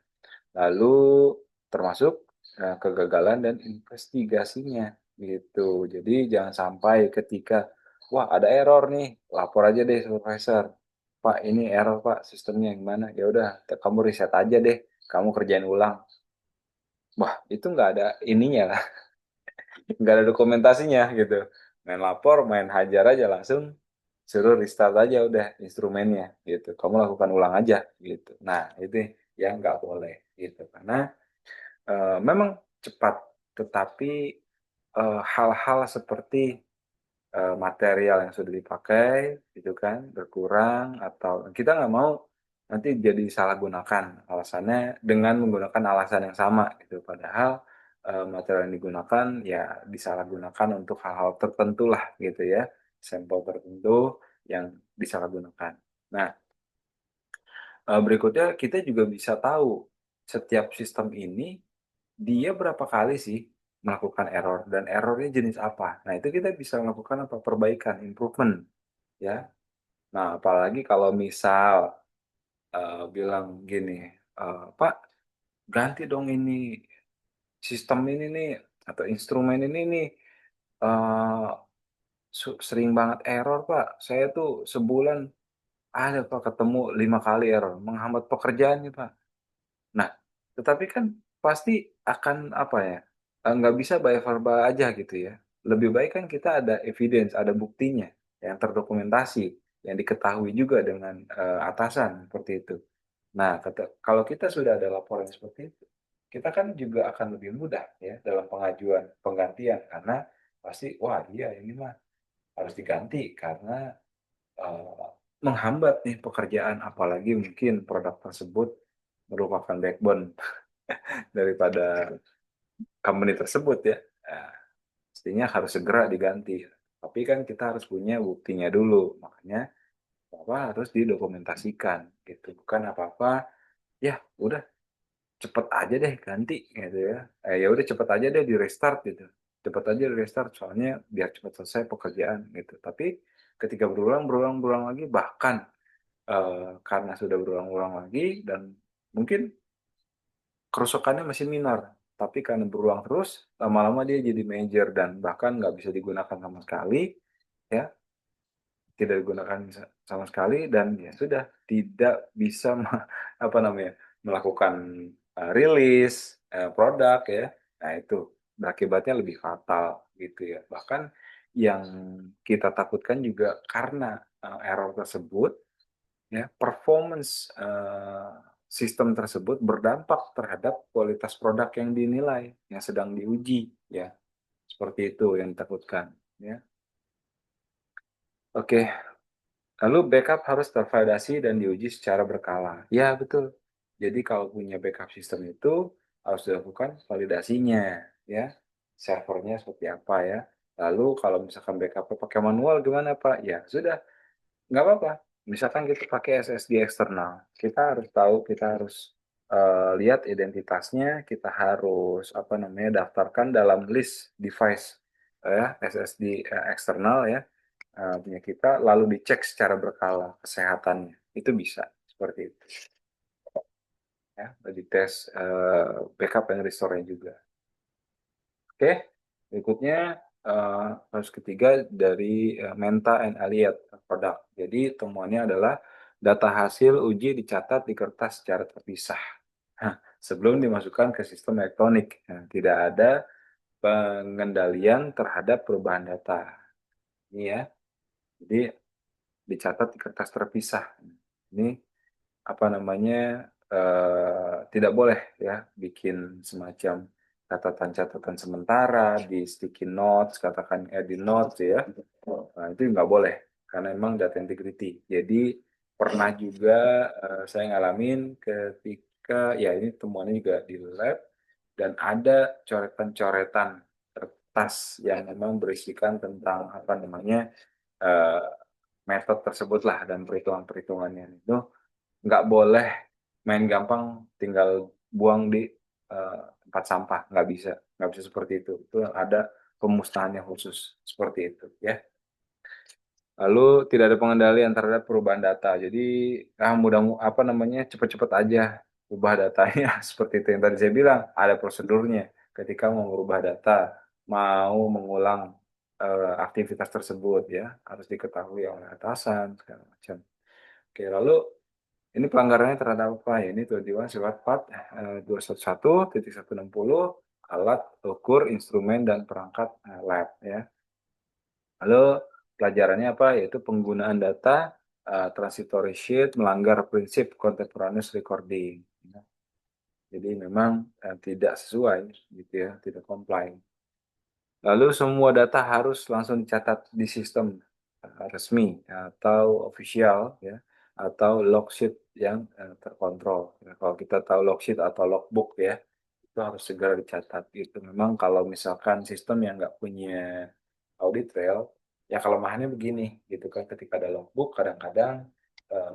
Lalu termasuk kegagalan dan investigasinya gitu. Jadi jangan sampai ketika wah ada error nih, lapor aja deh supervisor. Pak, ini error Pak, sistemnya gimana? Ya udah, kamu riset aja deh, kamu kerjain ulang. Wah, itu nggak ada ininya lah, nggak ada dokumentasinya gitu. Main lapor, main hajar aja langsung, suruh restart aja udah instrumennya gitu. Kamu lakukan ulang aja gitu. Nah, itu yang nggak boleh gitu. Karena memang cepat, tetapi hal-hal seperti material yang sudah dipakai gitu kan berkurang atau kita nggak mau nanti jadi salah gunakan alasannya dengan menggunakan alasan yang sama gitu padahal material yang digunakan ya disalahgunakan untuk hal-hal tertentu lah gitu ya sampel tertentu yang disalahgunakan. Nah, berikutnya kita juga bisa tahu setiap sistem ini dia berapa kali sih melakukan error dan errornya jenis apa. Nah, itu kita bisa melakukan apa? Perbaikan, improvement, ya. Nah, apalagi kalau misal bilang gini, Pak, ganti dong ini sistem ini nih atau instrumen ini nih eh, sering banget error, Pak. Saya tuh sebulan ada Pak ketemu 5 kali error, menghambat pekerjaan nih, Pak. Nah, tetapi kan pasti akan apa ya, nggak bisa by verbal aja gitu ya. Lebih baik kan kita ada evidence, ada buktinya yang terdokumentasi, yang diketahui juga dengan atasan seperti itu. Nah, kalau kita sudah ada laporan seperti itu, kita kan juga akan lebih mudah ya dalam pengajuan penggantian karena pasti wah iya ini mah harus diganti karena eh, menghambat nih pekerjaan apalagi mungkin produk tersebut merupakan backbone daripada company tersebut ya. Nah, pastinya harus segera diganti. Tapi kan kita harus punya buktinya dulu. Makanya apa harus didokumentasikan gitu. Bukan apa-apa ya udah cepet aja deh ganti gitu ya. Ya udah cepet aja deh di restart gitu. Cepet aja di restart soalnya biar cepet selesai pekerjaan gitu. Tapi ketika berulang lagi, bahkan karena sudah berulang-ulang lagi dan mungkin kerusakannya masih minor, tapi karena berulang terus, lama-lama dia jadi major dan bahkan nggak bisa digunakan sama sekali, ya, tidak digunakan sama sekali dan ya sudah tidak bisa apa namanya melakukan rilis produk ya. Nah itu berakibatnya lebih fatal gitu ya. Bahkan yang kita takutkan juga karena error tersebut ya performance sistem tersebut berdampak terhadap kualitas produk yang dinilai yang sedang diuji ya. Seperti itu yang ditakutkan ya. Oke, lalu backup harus tervalidasi dan diuji secara berkala. Ya, betul. Jadi kalau punya backup sistem itu harus dilakukan validasinya, ya. Servernya seperti apa ya. Lalu kalau misalkan backup pakai manual gimana Pak? Ya, sudah, nggak apa-apa. Misalkan kita pakai SSD eksternal, kita harus tahu, kita harus lihat identitasnya, kita harus apa namanya daftarkan dalam list device ya SSD eksternal ya punya kita, lalu dicek secara berkala kesehatannya. Itu bisa seperti itu ya, dites backup dan restore-nya juga. Oke, berikutnya kasus ketiga dari Menta and Elliott product. Jadi temuannya adalah data hasil uji dicatat di kertas secara terpisah. Sebelum dimasukkan ke sistem elektronik. Nah, tidak ada pengendalian terhadap perubahan data. Ini ya. Jadi dicatat di kertas terpisah. Ini apa namanya tidak boleh ya bikin semacam catatan-catatan sementara di sticky notes, katakan edit notes ya. Nah, itu nggak boleh karena memang data integrity. Jadi pernah juga saya ngalamin ketika ya ini temuannya juga di lab dan ada coretan-coretan kertas yang memang berisikan tentang apa namanya eh, metode tersebut lah dan perhitungan-perhitungannya itu nggak boleh main gampang tinggal buang di tempat sampah, nggak bisa seperti itu ada pemusnahannya khusus seperti itu ya. Lalu tidak ada pengendalian terhadap perubahan data, jadi mudah apa namanya cepat-cepat aja ubah datanya seperti itu yang tadi saya bilang ada prosedurnya ketika mau merubah data, mau mengulang aktivitas tersebut ya harus diketahui oleh atasan segala macam. Oke, lalu ini pelanggarannya terhadap apa ya? Ini tuh Dewan Sifat 4 211.160 alat ukur instrumen dan perangkat lab ya. Lalu pelajarannya apa? Yaitu penggunaan data transitory sheet melanggar prinsip contemporaneous recording. Ya. Jadi memang tidak sesuai gitu ya, tidak comply. Lalu semua data harus langsung dicatat di sistem resmi atau official ya atau log sheet yang terkontrol. Ya, kalau kita tahu log sheet atau logbook ya itu harus segera dicatat. Itu memang kalau misalkan sistem yang nggak punya audit trail ya kelemahannya begini gitu kan ketika ada logbook kadang-kadang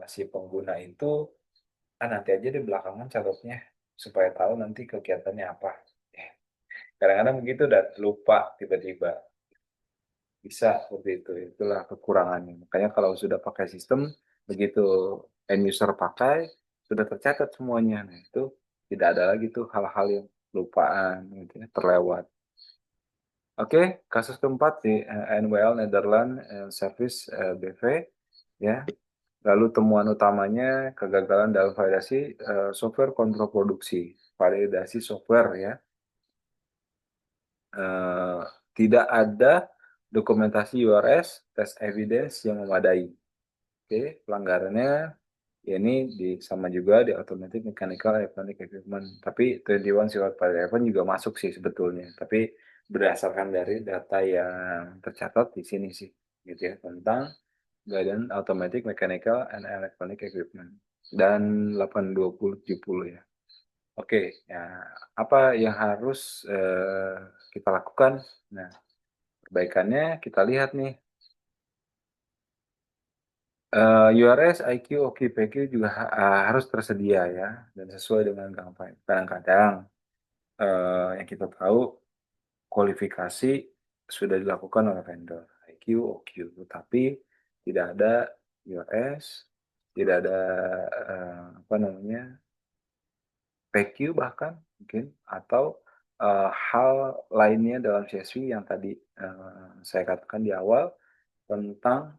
si pengguna itu nanti aja di belakangan catatnya supaya tahu nanti kegiatannya apa. Kadang-kadang begitu dan lupa tiba-tiba. Bisa seperti itu. Itulah kekurangannya. Makanya kalau sudah pakai sistem, begitu end user pakai, sudah tercatat semuanya. Nah, itu tidak ada lagi tuh hal-hal yang lupaan, gitu ya, terlewat. Oke, kasus keempat di NWL Netherlands Service BV, ya. Lalu temuan utamanya kegagalan dalam validasi software kontrol produksi, validasi software ya. Eh, Tidak ada dokumentasi URS, test evidence yang memadai. Oke, pelanggarannya ya ini sama juga di automatic mechanical electronic equipment. Tapi 21 sifat pada event juga masuk sih sebetulnya. Tapi berdasarkan dari data yang tercatat di sini sih, gitu ya tentang guidance automatic mechanical and electronic equipment dan 82070 ya. Oke, ya apa yang harus kita lakukan? Nah, perbaikannya kita lihat nih. URS, IQ, OQ, PQ juga harus tersedia ya dan sesuai dengan gampang. Kadang-kadang yang kita tahu kualifikasi sudah dilakukan oleh vendor IQ, OQ, tapi tidak ada URS, tidak ada apa namanya PQ bahkan mungkin atau hal lainnya dalam CSV yang tadi saya katakan di awal tentang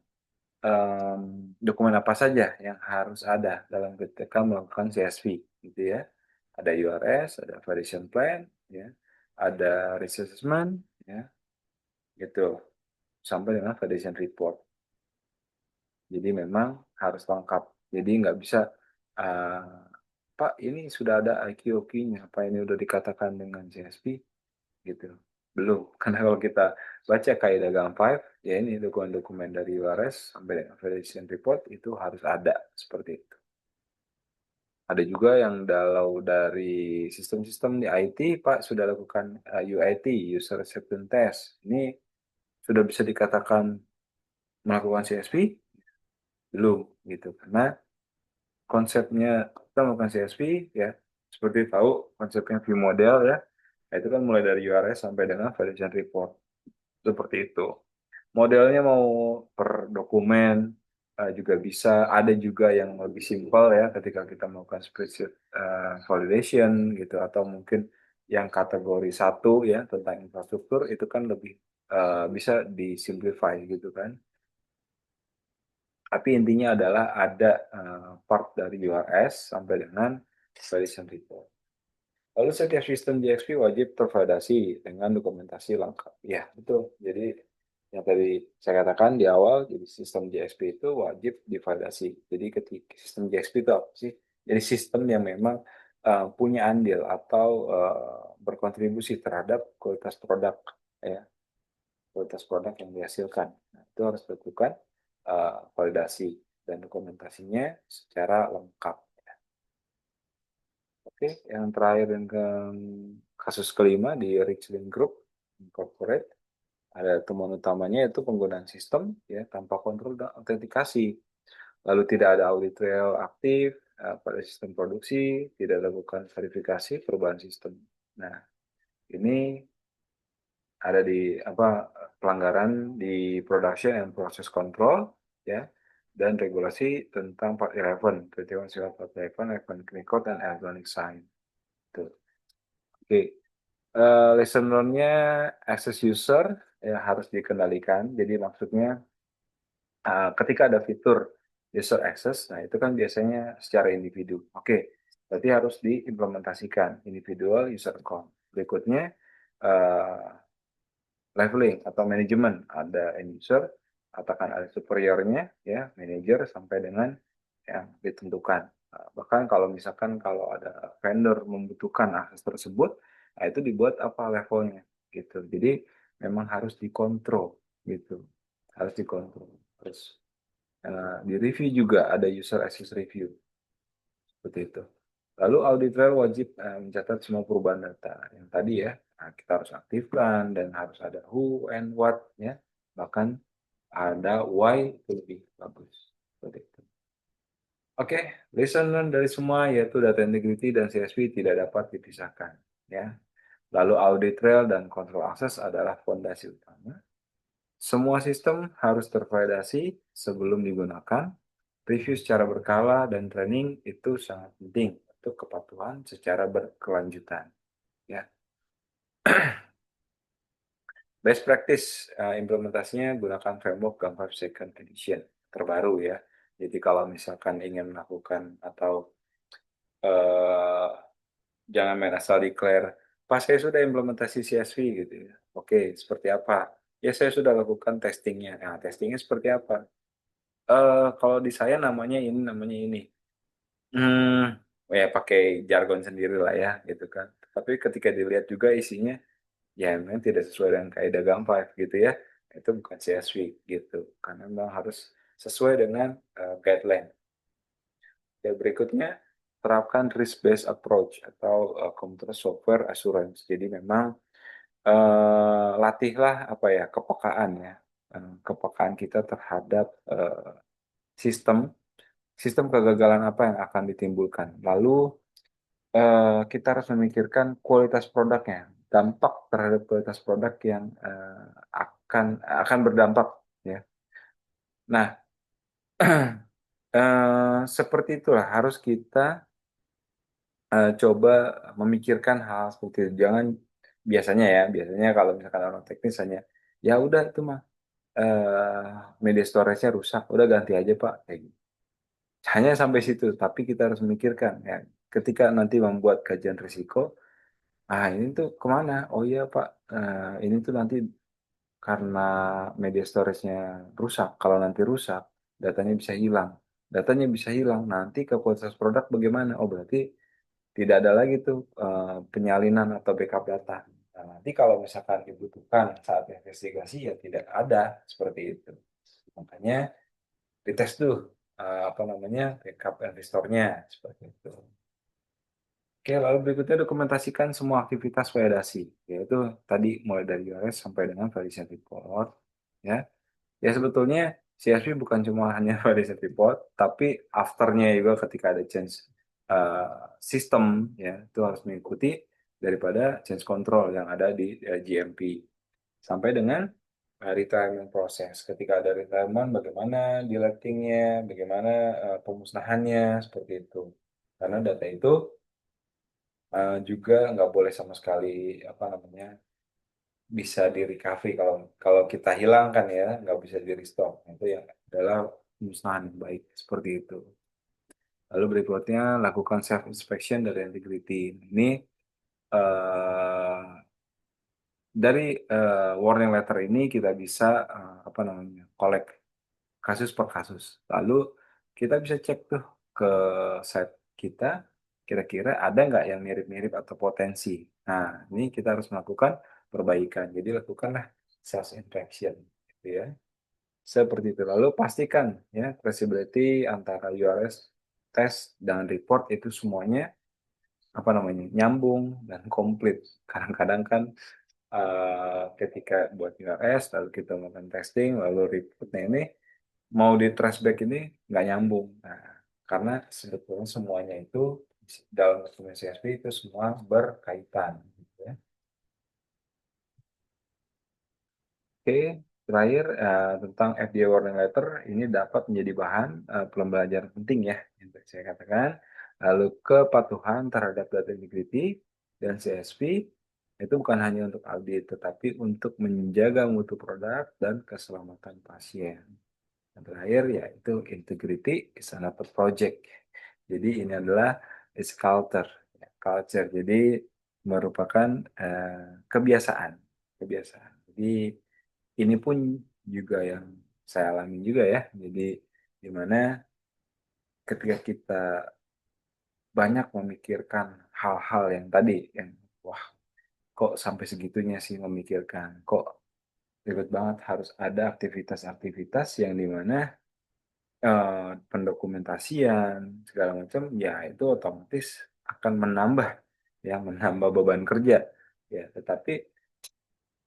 dokumen apa saja yang harus ada dalam ketika melakukan CSV gitu ya. Ada URS, ada variation plan, ya, ada risk assessment, ya, gitu, sampai dengan validation report. Jadi memang harus lengkap. Jadi nggak bisa, uh, Pak ini sudah ada IQ-nya, apa ini udah dikatakan dengan CSV, gitu. Belum, karena kalau kita baca kaidah GAM 5, ya ini dokumen-dokumen dari URS sampai dengan validation report itu harus ada seperti itu. Ada juga yang dari sistem-sistem di IT, Pak sudah lakukan UAT, User Acceptance Test. Ini sudah bisa dikatakan melakukan CSV? Belum, gitu. Karena konsepnya kita melakukan CSV, ya, seperti tahu konsepnya view model, ya, itu kan mulai dari URS sampai dengan validation report. Seperti itu. Modelnya mau per dokumen juga bisa, ada juga yang lebih simpel ya ketika kita melakukan spreadsheet validation gitu, atau mungkin yang kategori satu ya tentang infrastruktur itu kan lebih bisa disimplify gitu kan. Tapi intinya adalah ada part dari URS sampai dengan validation report. Lalu setiap sistem DXP wajib tervalidasi dengan dokumentasi lengkap. Ya, betul. Jadi yang tadi saya katakan di awal, jadi sistem DXP itu wajib divalidasi. Jadi ketika sistem DXP itu apa sih? Jadi sistem yang memang punya andil atau berkontribusi terhadap kualitas produk, ya, kualitas produk yang dihasilkan. Nah, itu harus dilakukan validasi dan dokumentasinya secara lengkap. Oke, yang terakhir dan kasus kelima di Richling Group Corporate ada temuan utamanya yaitu penggunaan sistem ya tanpa kontrol dan autentikasi. Lalu tidak ada audit trail aktif pada sistem produksi, tidak lakukan verifikasi perubahan sistem. Nah, ini ada di apa pelanggaran di production and process control ya dan regulasi tentang Part 11, 21 CFR Part 11, Electronic Code dan Electronic Sign. Tuh. Oke, lesson learn-nya access user ya harus dikendalikan. Jadi maksudnya ketika ada fitur user access, nah itu kan biasanya secara individu. Oke, berarti harus diimplementasikan individual user account. Berikutnya uh, leveling atau manajemen, ada end user, katakan ada superiornya, ya, manager sampai dengan yang ditentukan. Bahkan kalau misalkan kalau ada vendor membutuhkan akses tersebut, nah itu dibuat apa levelnya, gitu. Jadi memang harus dikontrol, gitu, harus dikontrol. Terus di review juga ada user access review, seperti itu. Lalu auditor wajib mencatat semua perubahan data yang tadi ya. Nah, kita harus aktifkan dan harus ada who and what ya. Bahkan ada why itu lebih bagus. Seperti itu. Oke, lesson learned dari semua yaitu data integrity dan CSV tidak dapat dipisahkan ya. Lalu audit trail dan control access adalah fondasi utama. Semua sistem harus tervalidasi sebelum digunakan. Review secara berkala dan training itu sangat penting untuk kepatuhan secara berkelanjutan. Ya, best practice implementasinya gunakan framework Gambar Second Edition terbaru ya. Jadi kalau misalkan ingin melakukan atau eh, jangan main asal declare, pas saya sudah implementasi CSV gitu ya. Oke, seperti apa? Ya saya sudah lakukan testingnya. Nah, testingnya seperti apa? Kalau di saya namanya ini. Hmm, ya pakai jargon sendiri lah ya, gitu kan. Tapi ketika dilihat juga isinya, ya memang tidak sesuai dengan kaidah GAM5 gitu ya. Itu bukan CSV gitu, karena memang harus sesuai dengan guideline. Ya, berikutnya, terapkan risk-based approach atau computer software assurance. Jadi memang latihlah apa ya kepekaan ya, kepekaan kita terhadap sistem sistem kegagalan apa yang akan ditimbulkan. Lalu kita harus memikirkan kualitas produknya, dampak terhadap kualitas produk yang akan berdampak ya. Nah, Seperti itulah harus kita coba memikirkan hal seperti itu. Jangan biasanya kalau misalkan orang teknis hanya ya udah itu mah media storage-nya rusak, udah ganti aja Pak. Kayak gitu. Hanya sampai situ, tapi kita harus memikirkan ya. Ketika nanti membuat kajian risiko, ini tuh kemana? Oh iya Pak, ini tuh nanti karena media storage-nya rusak. Kalau nanti rusak, datanya bisa hilang. Datanya bisa hilang, nanti ke kualitas produk bagaimana? Oh berarti tidak ada lagi tuh penyalinan atau backup data. Nah, nanti kalau misalkan dibutuhkan saat investigasi ya tidak ada seperti itu. Makanya dites tuh apa namanya backup and restore-nya seperti itu. Oke, lalu berikutnya dokumentasikan semua aktivitas validasi, yaitu tadi mulai dari URS sampai dengan validation report. Ya, ya sebetulnya CSV bukan cuma hanya validation report, tapi afternya juga ketika ada change sistem, ya itu harus mengikuti daripada change control yang ada di GMP sampai dengan retirement proses. Ketika ada retirement, bagaimana deletingnya, bagaimana pemusnahannya seperti itu. Karena data itu juga nggak boleh sama sekali apa namanya bisa di recovery kalau kalau kita hilangkan ya nggak bisa di restore itu ya adalah pemusnahan yang baik seperti itu. Lalu berikutnya lakukan self inspection dari integrity. Ini eh, dari warning letter ini kita bisa apa namanya collect kasus per kasus. Lalu kita bisa cek tuh ke site kita, kira-kira ada nggak yang mirip-mirip atau potensi. Nah, ini kita harus melakukan perbaikan. Jadi lakukanlah self inspection, gitu ya. Seperti itu. Lalu pastikan ya traceability antara URS test dan report itu semuanya apa namanya nyambung dan komplit. Kadang-kadang kan ketika buat URS lalu kita melakukan testing lalu reportnya ini mau di trashback ini nggak nyambung. Nah, karena sebetulnya semuanya itu dalam dokumen CSV itu semua berkaitan. Gitu ya. Oke, terakhir tentang FDA Warning Letter ini dapat menjadi bahan pembelajaran penting ya, yang tadi saya katakan. Lalu kepatuhan terhadap data integrity dan CSV itu bukan hanya untuk audit, tetapi untuk menjaga mutu produk dan keselamatan pasien. Yang terakhir yaitu integrity is another project. Jadi ini adalah is culture, ya, culture. Jadi merupakan kebiasaan, kebiasaan. Jadi ini pun juga yang saya alami juga ya. Jadi di mana ketika kita banyak memikirkan hal-hal yang tadi yang wah kok sampai segitunya sih memikirkan, kok ribet banget harus ada aktivitas-aktivitas yang dimana pendokumentasian segala macam ya itu otomatis akan menambah ya menambah beban kerja ya tetapi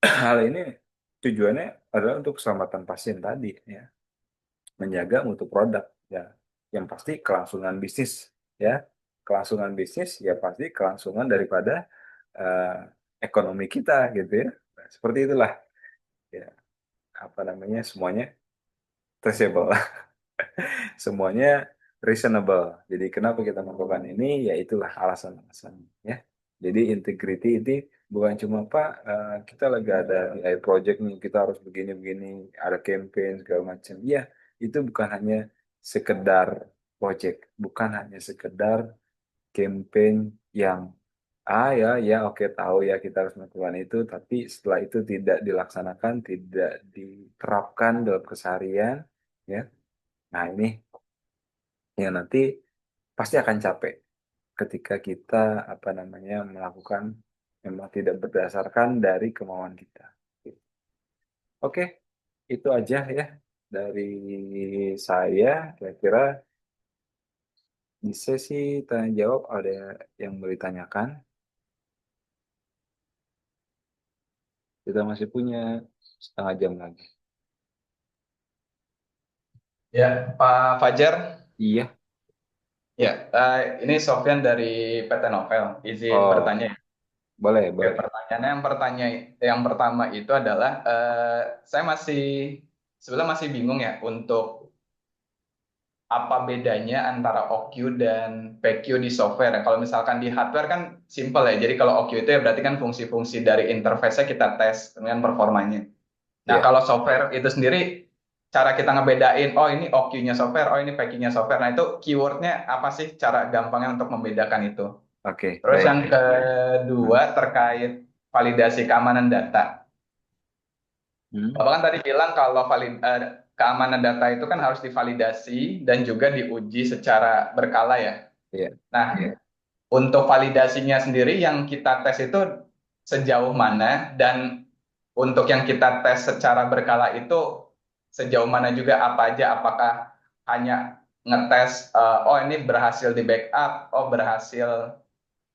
hal ini tujuannya adalah untuk keselamatan pasien tadi ya menjaga mutu produk ya yang pasti kelangsungan bisnis ya kelangsungan bisnis ya pasti kelangsungan daripada eh, ekonomi kita gitu ya. Nah, seperti itulah ya apa namanya semuanya traceable semuanya reasonable. Jadi kenapa kita melakukan ini? Ya itulah alasan-alasan ya. Jadi integrity ini bukan cuma Pak kita lagi ada AI project nih kita harus begini-begini ada campaign segala macam. Ya itu bukan hanya sekedar project, bukan hanya sekedar campaign yang ya oke tahu ya kita harus melakukan itu tapi setelah itu tidak dilaksanakan, tidak diterapkan dalam keseharian ya. Nah, ini yang nanti pasti akan capek ketika kita apa namanya melakukan memang tidak berdasarkan dari kemauan kita. Oke, itu aja ya dari saya. Kira-kira di sesi tanya jawab ada yang mau ditanyakan. Kita masih punya setengah jam lagi. Ya, Pak Fajar. Iya. Ya, ini Sofyan dari PT Novel. Izin Oh, bertanya. boleh, Oke, boleh. pertanyaannya yang pertama itu adalah saya masih sebetulnya masih bingung ya untuk apa bedanya antara OQ dan PQ di software. Kalau misalkan di hardware kan simple ya. Jadi kalau OQ itu ya berarti kan fungsi-fungsi dari interface-nya kita tes dengan performanya. Nah, Iya, kalau software itu sendiri, cara kita ngebedain, oh ini OQ-nya software, oh ini PQ-nya software. Nah, itu keywordnya apa sih cara gampangnya untuk membedakan itu? oke, Terus baik. yang Hmm. kedua terkait validasi keamanan data. Hmm. Bapak kan tadi bilang kalau keamanan data itu kan harus divalidasi dan juga diuji secara berkala ya. Iya. Nah, untuk validasinya sendiri yang kita tes itu sejauh mana dan untuk yang kita tes secara berkala itu sejauh mana juga apa aja apakah hanya ngetes oh ini berhasil di backup, oh berhasil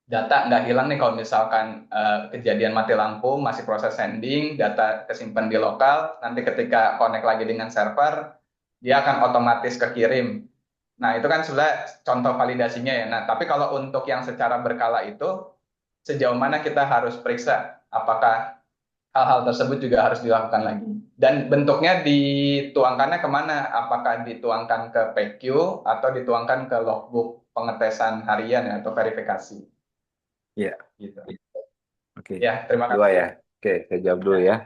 data nggak hilang nih kalau misalkan kejadian mati lampu masih proses sending, data kesimpan di lokal, nanti ketika connect lagi dengan server, dia akan otomatis kekirim. Nah, itu kan sudah contoh validasinya ya. Nah, tapi kalau untuk yang secara berkala itu, sejauh mana kita harus periksa apakah hal-hal tersebut juga harus dilakukan lagi. Dan bentuknya dituangkannya kemana? Apakah dituangkan ke PQ atau dituangkan ke logbook pengetesan harian ya, atau verifikasi? Iya, Gitu. oke. Ya, terima Dua kasih. ya. Oke, saya jawab dulu Ya. ya.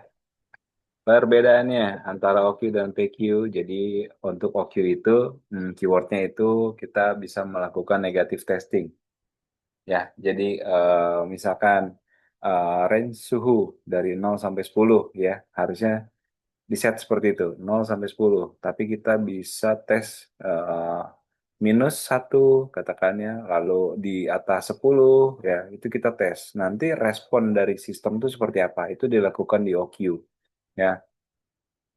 Perbedaannya antara OQ dan PQ, jadi untuk OQ itu, keywordnya itu kita bisa melakukan negatif testing. Ya, jadi misalkan range suhu dari 0 sampai 10 ya, harusnya di set seperti itu, 0 sampai 10. Tapi kita bisa tes -1 katakannya, lalu di atas 10 ya, itu kita tes. Nanti respon dari sistem itu seperti apa? Itu dilakukan di OQ. Ya,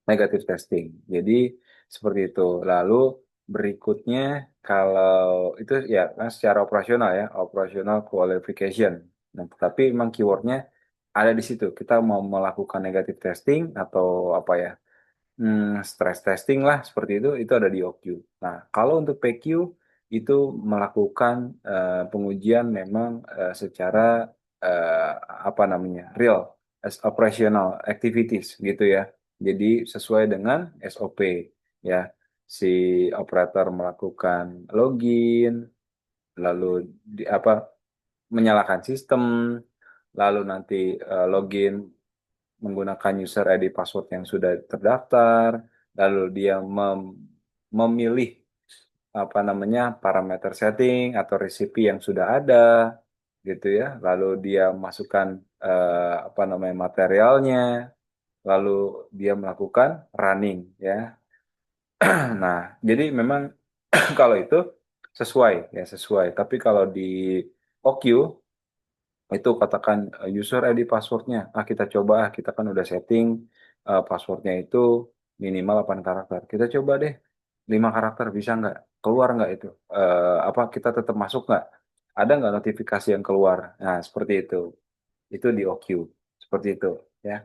negative testing. Jadi seperti itu. Lalu berikutnya kalau itu ya kan secara operasional ya, operational qualification. Nah, tetapi memang keywordnya ada di situ. Kita mau melakukan negative testing atau apa ya, stress testing lah seperti itu ada di OQ. Nah, kalau untuk PQ itu melakukan pengujian memang secara eh, apa namanya real as operational activities gitu ya. Jadi sesuai dengan SOP ya. Si operator melakukan login, lalu apa menyalakan sistem, lalu nanti login menggunakan user ID password yang sudah terdaftar, lalu dia memilih apa namanya parameter setting atau resipi yang sudah ada, gitu ya. Lalu dia masukkan apa namanya materialnya, lalu dia melakukan running ya. Nah, jadi memang kalau itu sesuai ya sesuai. Tapi kalau di OQ itu katakan user ID passwordnya kita coba kita kan udah setting passwordnya itu minimal 8 karakter kita coba deh 5 karakter bisa nggak keluar nggak itu apa kita tetap masuk nggak ada nggak notifikasi yang keluar nah seperti itu di OQ seperti itu ya.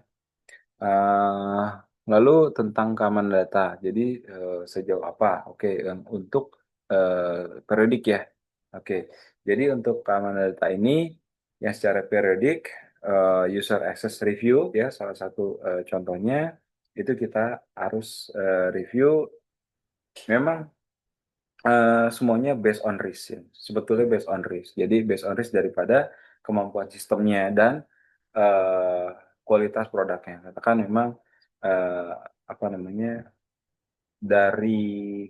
Eh, Lalu tentang keamanan data jadi sejauh apa oke untuk periodik ya oke jadi untuk keamanan data ini yang secara periodik user access review ya salah satu contohnya itu kita harus review memang semuanya based on risk ya. Sebetulnya based on risk. Jadi based on risk daripada kemampuan sistemnya dan eh, kualitas produknya. Katakan memang eh, apa namanya dari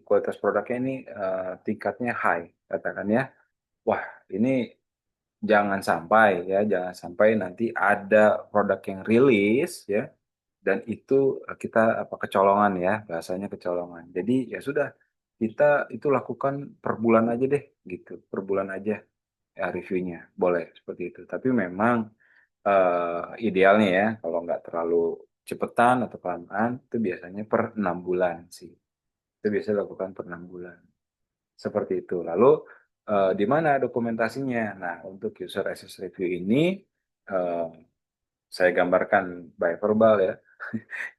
kualitas produknya ini tingkatnya high, katakan ya. Wah, ini jangan sampai nanti ada produk yang rilis ya dan itu kita apa kecolongan ya bahasanya kecolongan jadi ya sudah kita itu lakukan per bulan aja deh gitu per bulan aja ya reviewnya boleh seperti itu tapi memang idealnya ya kalau nggak terlalu cepetan atau kelamaan itu biasanya per 6 bulan sih itu biasa dilakukan per 6 bulan seperti itu lalu di mana dokumentasinya nah untuk user access review ini eh, saya gambarkan by verbal ya.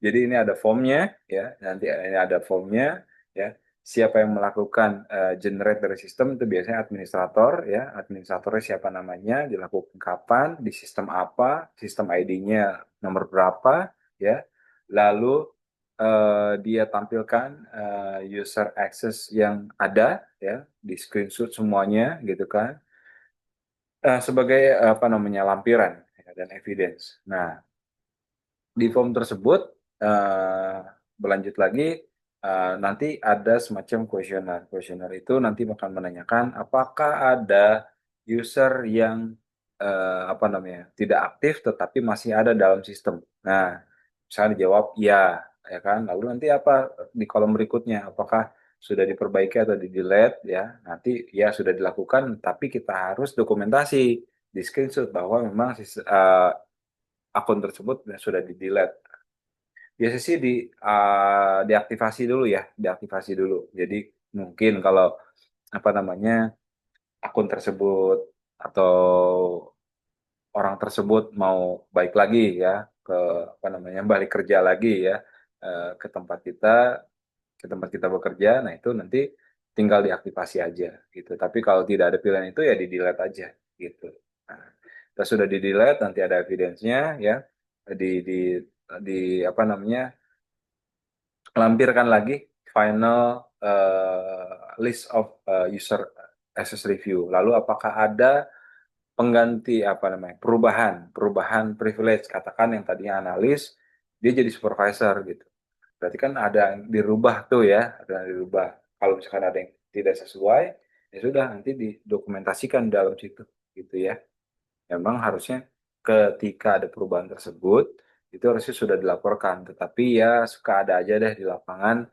Jadi ini ada formnya ya, nanti ini ada formnya ya. Siapa yang melakukan generate dari sistem itu biasanya administrator ya. Administratornya siapa namanya, dilakukan kapan, di sistem apa, sistem ID-nya nomor berapa ya. Lalu dia tampilkan user access yang ada ya di screenshot semuanya gitu kan sebagai apa namanya lampiran ya, dan evidence. Nah, di form tersebut eh, berlanjut lagi nanti ada semacam kuesioner. Kuesioner itu nanti akan menanyakan apakah ada user yang apa namanya tidak aktif tetapi masih ada dalam sistem. Nah, misalnya dijawab ya, ya kan. Lalu nanti apa di kolom berikutnya? Apakah sudah diperbaiki atau di delete ya? Nanti ya sudah dilakukan, tapi kita harus dokumentasi di screenshot bahwa memang akun tersebut sudah di delete. Biasanya sih diaktifasi dulu ya, diaktifasi dulu. Jadi mungkin kalau apa namanya akun tersebut atau orang tersebut mau baik lagi ya ke apa namanya balik kerja lagi ya ke tempat kita bekerja, nah itu nanti tinggal diaktifasi aja gitu. Tapi kalau tidak ada pilihan itu ya di delete aja gitu. Nah, kita sudah di delete nanti ada evidence-nya ya di di apa namanya lampirkan lagi final list of user access review. Lalu apakah ada pengganti apa namanya perubahan privilege, katakan yang tadinya analis dia jadi supervisor gitu. Berarti kan ada yang dirubah tuh ya, ada yang dirubah. Kalau misalkan ada yang tidak sesuai, ya sudah nanti didokumentasikan dalam situ gitu ya. Memang harusnya ketika ada perubahan tersebut itu harusnya sudah dilaporkan, tetapi ya suka ada aja deh di lapangan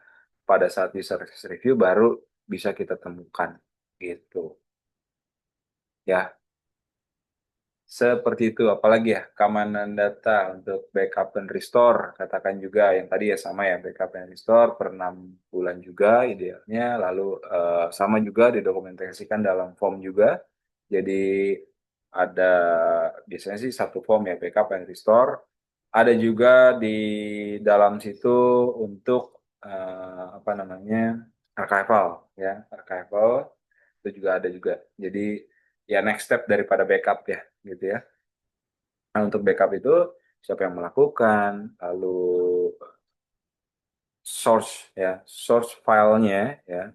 pada saat user access review baru bisa kita temukan gitu. Ya, seperti itu. Apalagi ya, keamanan data untuk backup dan restore. Katakan juga yang tadi ya sama ya, backup dan restore per 6 bulan juga idealnya. Lalu sama juga didokumentasikan dalam form juga. Jadi ada biasanya sih satu form ya, backup dan restore. Ada juga di dalam situ untuk apa namanya archival ya, archival itu juga ada juga. Jadi ya next step daripada backup ya gitu ya. Nah, untuk backup itu siapa yang melakukan, lalu source ya, source filenya ya,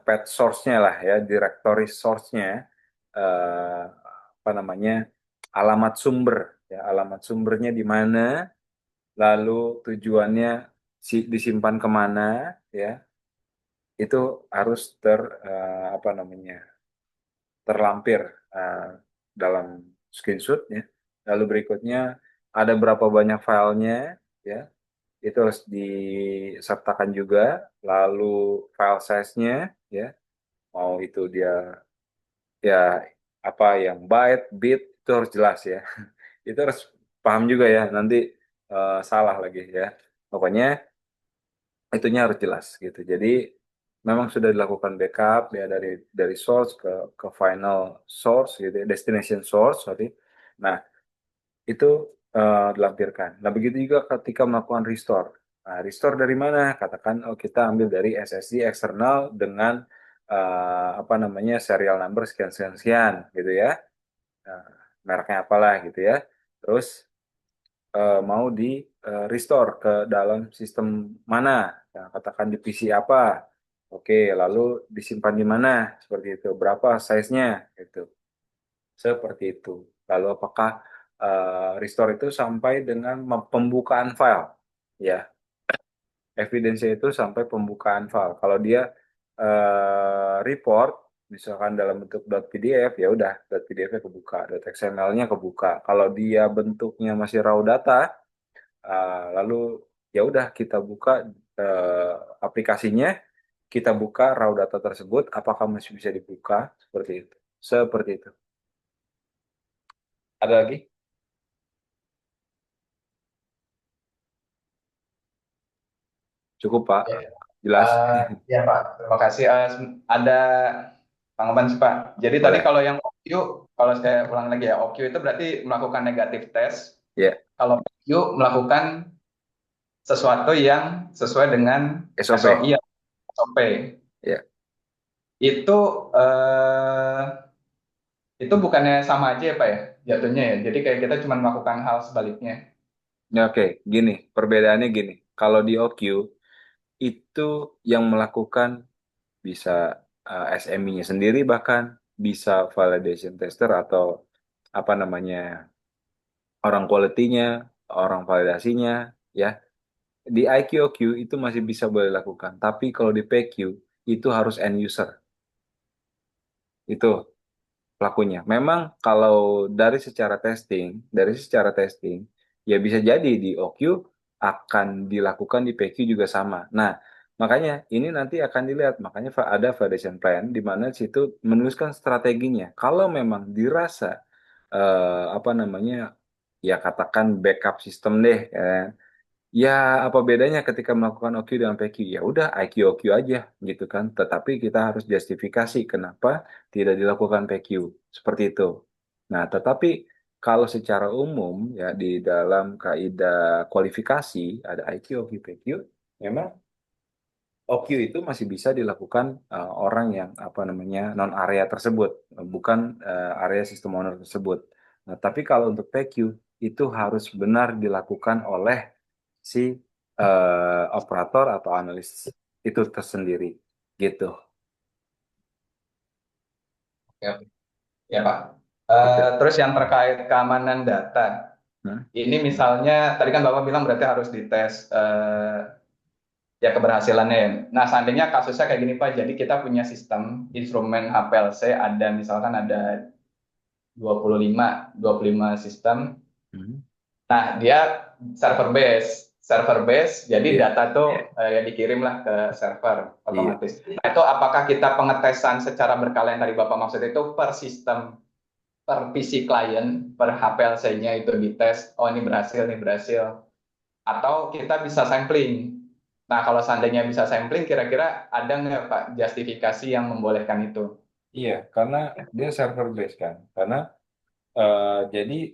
path source-nya lah ya, directory source-nya, apa namanya, alamat sumber ya, alamat sumbernya di mana, lalu tujuannya disimpan kemana ya, itu harus apa namanya terlampir eh, dalam screenshot ya. Lalu berikutnya ada berapa banyak filenya ya, itu harus disertakan juga. Lalu file size-nya ya, mau itu dia ya apa yang byte, bit itu harus jelas ya. Itu harus paham juga ya, nanti salah lagi ya. Pokoknya itunya harus jelas gitu. Jadi memang sudah dilakukan backup ya dari source ke final source gitu, ya, destination source sorry. Nah, itu dilampirkan. Nah, begitu juga ketika melakukan restore. Nah, restore dari mana? Katakan oh kita ambil dari SSD eksternal dengan apa namanya serial number sekian sekian sekian gitu ya. Nah, mereknya apalah gitu ya. Terus mau di restore ke dalam sistem mana? Nah, katakan di PC apa? Oke, lalu disimpan di mana? Seperti itu. Berapa size-nya? Gitu. Seperti itu. Lalu apakah restore itu sampai dengan pembukaan file? Ya, evidence itu sampai pembukaan file. Kalau dia report, misalkan dalam bentuk .pdf, ya udah .pdf-nya kebuka, .xml-nya kebuka. Kalau dia bentuknya masih raw data, lalu ya udah kita buka eh, aplikasinya, kita buka raw data tersebut, apakah masih bisa dibuka? Seperti itu. Seperti itu. Ada lagi? Cukup, Pak. Ya, Jelas? ya Pak, terima kasih. Ada tanggapan sih Pak. Jadi tadi Boleh. kalau yang OQ, kalau saya ulang lagi ya, OQ itu berarti melakukan negatif test. Ya, Kalau PQ melakukan sesuatu yang sesuai dengan SOP. SOI atau SOP. Ya. Itu itu bukannya sama aja ya Pak ya jatuhnya ya. Jadi kayak kita cuma melakukan hal sebaliknya. Ya, oke, gini, perbedaannya gini. Kalau di OQ itu yang melakukan bisa SME-nya sendiri, bahkan bisa validation tester atau apa namanya orang quality-nya, orang validasinya, ya. Di IQOQ itu masih bisa boleh lakukan, tapi kalau di PQ itu harus end user. Itu pelakunya. Memang kalau dari secara testing, ya bisa jadi di OQ akan dilakukan di PQ juga sama. Nah, makanya ini nanti akan dilihat. Makanya ada validation plan di mana situ menuliskan strateginya. Kalau memang dirasa apa namanya, ya katakan backup sistem deh, ya. Ya, apa bedanya ketika melakukan OQ dengan PQ? Ya udah, IQ OQ aja gitu kan. Tetapi kita harus justifikasi kenapa tidak dilakukan PQ. Seperti itu. Nah, tetapi kalau secara umum ya di dalam kaidah kualifikasi ada IQ, OQ, PQ, memang OQ itu masih bisa dilakukan orang yang apa namanya non area tersebut, bukan area sistem owner tersebut. Nah, tapi kalau untuk PQ itu harus benar dilakukan oleh si operator atau analis itu tersendiri, gitu. Ya, ya Pak. Gitu. Terus yang terkait keamanan data, Hmm? ini misalnya tadi kan Bapak bilang berarti harus dites ya keberhasilannya ya. Nah, seandainya kasusnya kayak gini Pak, jadi kita punya sistem instrumen HPLC ada misalkan ada 25 sistem. Hmm. Nah, dia server base, jadi Iya. data tuh ya dikirim lah ke server Iya. otomatis. Nah, itu apakah kita pengetesan secara berkala yang tadi Bapak maksud itu per sistem, per PC client, per HPLC-nya itu dites, oh ini berhasil. Atau kita bisa sampling. Nah, kalau seandainya bisa sampling, kira-kira ada nggak Pak justifikasi yang membolehkan itu? Iya, karena dia server base kan. Karena jadi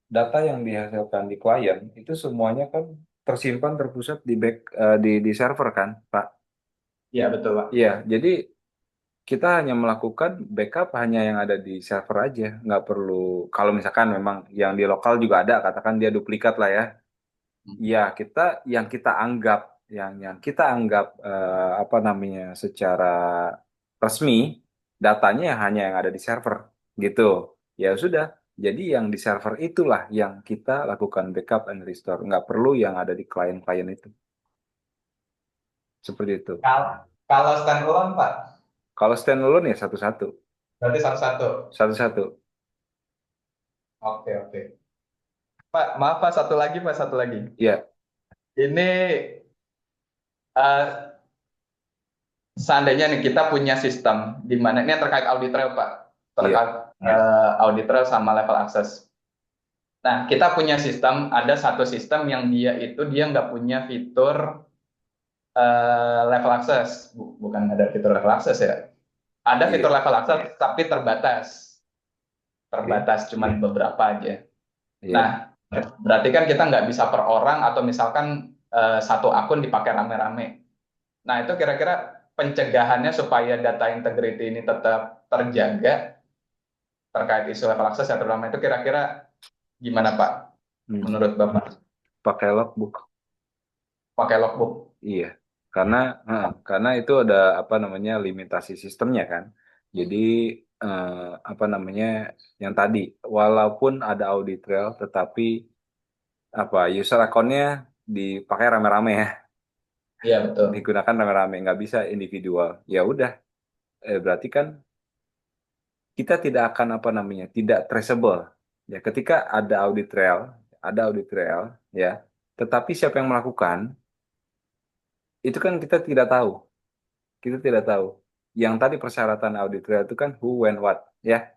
data yang dihasilkan di klien itu semuanya kan tersimpan terpusat di server kan, Pak. Iya, betul Pak. Iya, jadi kita hanya melakukan backup hanya yang ada di server aja, nggak perlu. Kalau misalkan memang yang di lokal juga ada, katakan dia duplikat lah ya. Ya kita yang kita anggap apa namanya secara resmi datanya hanya yang ada di server gitu. Ya sudah. Jadi yang di server itulah yang kita lakukan backup and restore. Nggak perlu yang ada di klien-klien itu. Seperti itu. Kalau standalone Pak, Kalau standalone ya satu-satu. berarti satu-satu. Satu-satu. Oke, oke. Pak, maaf Pak, satu lagi Pak, satu lagi. Ya, Ini eh, seandainya nih kita punya sistem di mana ini yang terkait audit trail Pak, iya, terkait audit trail sama level access. Nah, kita punya sistem, ada satu sistem yang dia nggak punya fitur level access, bukan ada fitur level access ya. Ada iya. fitur level access tapi Oke. terbatas cuma beberapa aja. Iya. Nah, berarti kan kita nggak bisa per orang atau misalkan satu akun dipakai rame-rame. Nah, itu kira-kira pencegahannya supaya data integrity ini tetap terjaga terkait isu level access ya terutama itu kira-kira gimana Pak Hmm. menurut Bapak Pakai logbook. pakai logbook? Iya, karena karena itu ada apa namanya limitasi sistemnya kan. Jadi eh, apa namanya yang tadi, walaupun ada audit trail, tetapi apa user akunnya dipakai rame-rame ya, Iya betul. digunakan rame-rame, nggak bisa individual. Ya udah, berarti kan kita tidak akan apa namanya, tidak traceable. Ya, ketika ada audit trail, ya, tetapi siapa yang melakukan, itu kan kita tidak tahu. Kita tidak tahu. Yang tadi persyaratan audit trail itu kan who, when, what, ya.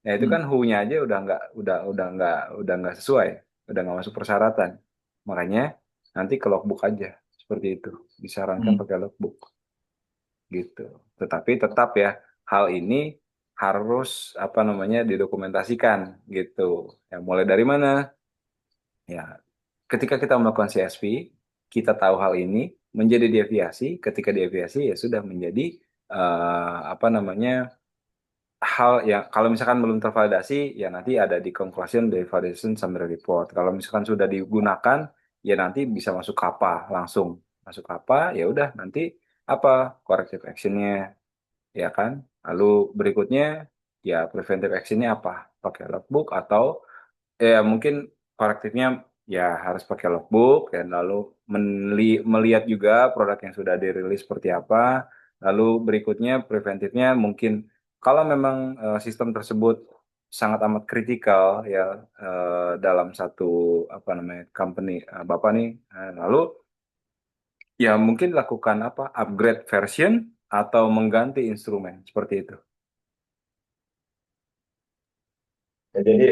Nah itu Hmm. kan who-nya aja udah nggak sesuai, udah nggak masuk persyaratan. Makanya nanti ke logbook aja seperti itu. Disarankan Hmm. pakai logbook gitu. Tetapi tetap ya hal ini harus apa namanya didokumentasikan gitu. Ya mulai dari mana? Ya ketika kita melakukan CSV, kita tahu hal ini menjadi deviasi. Ketika deviasi ya sudah menjadi apa namanya hal yang kalau misalkan belum tervalidasi ya nanti ada di conclusion dari validation summary report. Kalau misalkan sudah digunakan ya nanti bisa masuk ke apa langsung masuk ke apa ya udah nanti apa corrective actionnya ya kan lalu berikutnya ya preventive actionnya apa pakai logbook atau ya mungkin korektifnya ya harus pakai logbook dan lalu melihat juga produk yang sudah dirilis seperti apa. Lalu berikutnya preventifnya mungkin kalau memang sistem tersebut sangat amat kritikal ya dalam satu apa namanya company Bapak nih. Lalu ya mungkin lakukan apa upgrade version atau mengganti instrumen seperti itu. Ya, jadi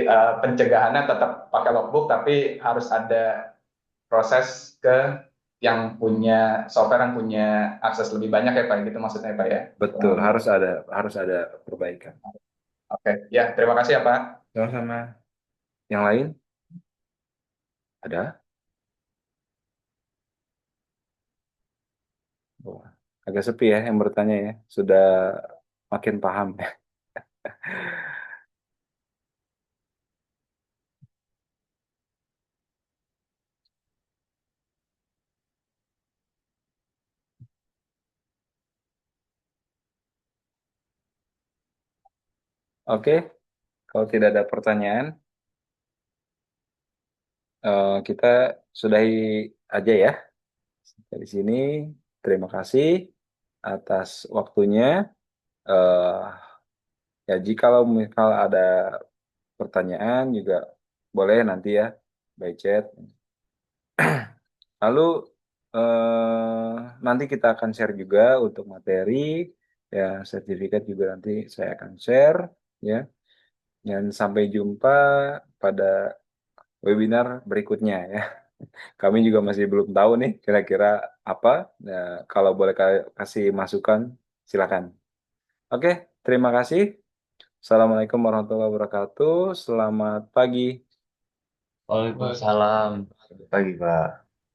pencegahannya tetap pakai logbook, tapi harus ada proses ke yang punya software yang punya akses lebih banyak ya Pak, gitu maksudnya Pak ya, kurang Betul, lebih. harus ada perbaikan. Oke, ya terima kasih ya Pak. Sama-sama. Yang lain ada? Oh, agak sepi ya yang bertanya ya. Sudah makin paham ya. Oke, kalau tidak ada pertanyaan, kita sudahi aja ya. Dari sini, terima kasih atas waktunya. Eh, ya, jikalau misal ada pertanyaan juga boleh nanti ya by chat. Lalu nanti kita akan share juga untuk materi, ya sertifikat juga nanti saya akan share, ya. Dan sampai jumpa pada webinar berikutnya ya. Kami juga masih belum tahu nih kira-kira apa. Nah, kalau boleh kasih masukan, silakan. Oke, terima kasih. Assalamualaikum warahmatullahi wabarakatuh. Selamat pagi. Waalaikumsalam. Selamat pagi, Pak.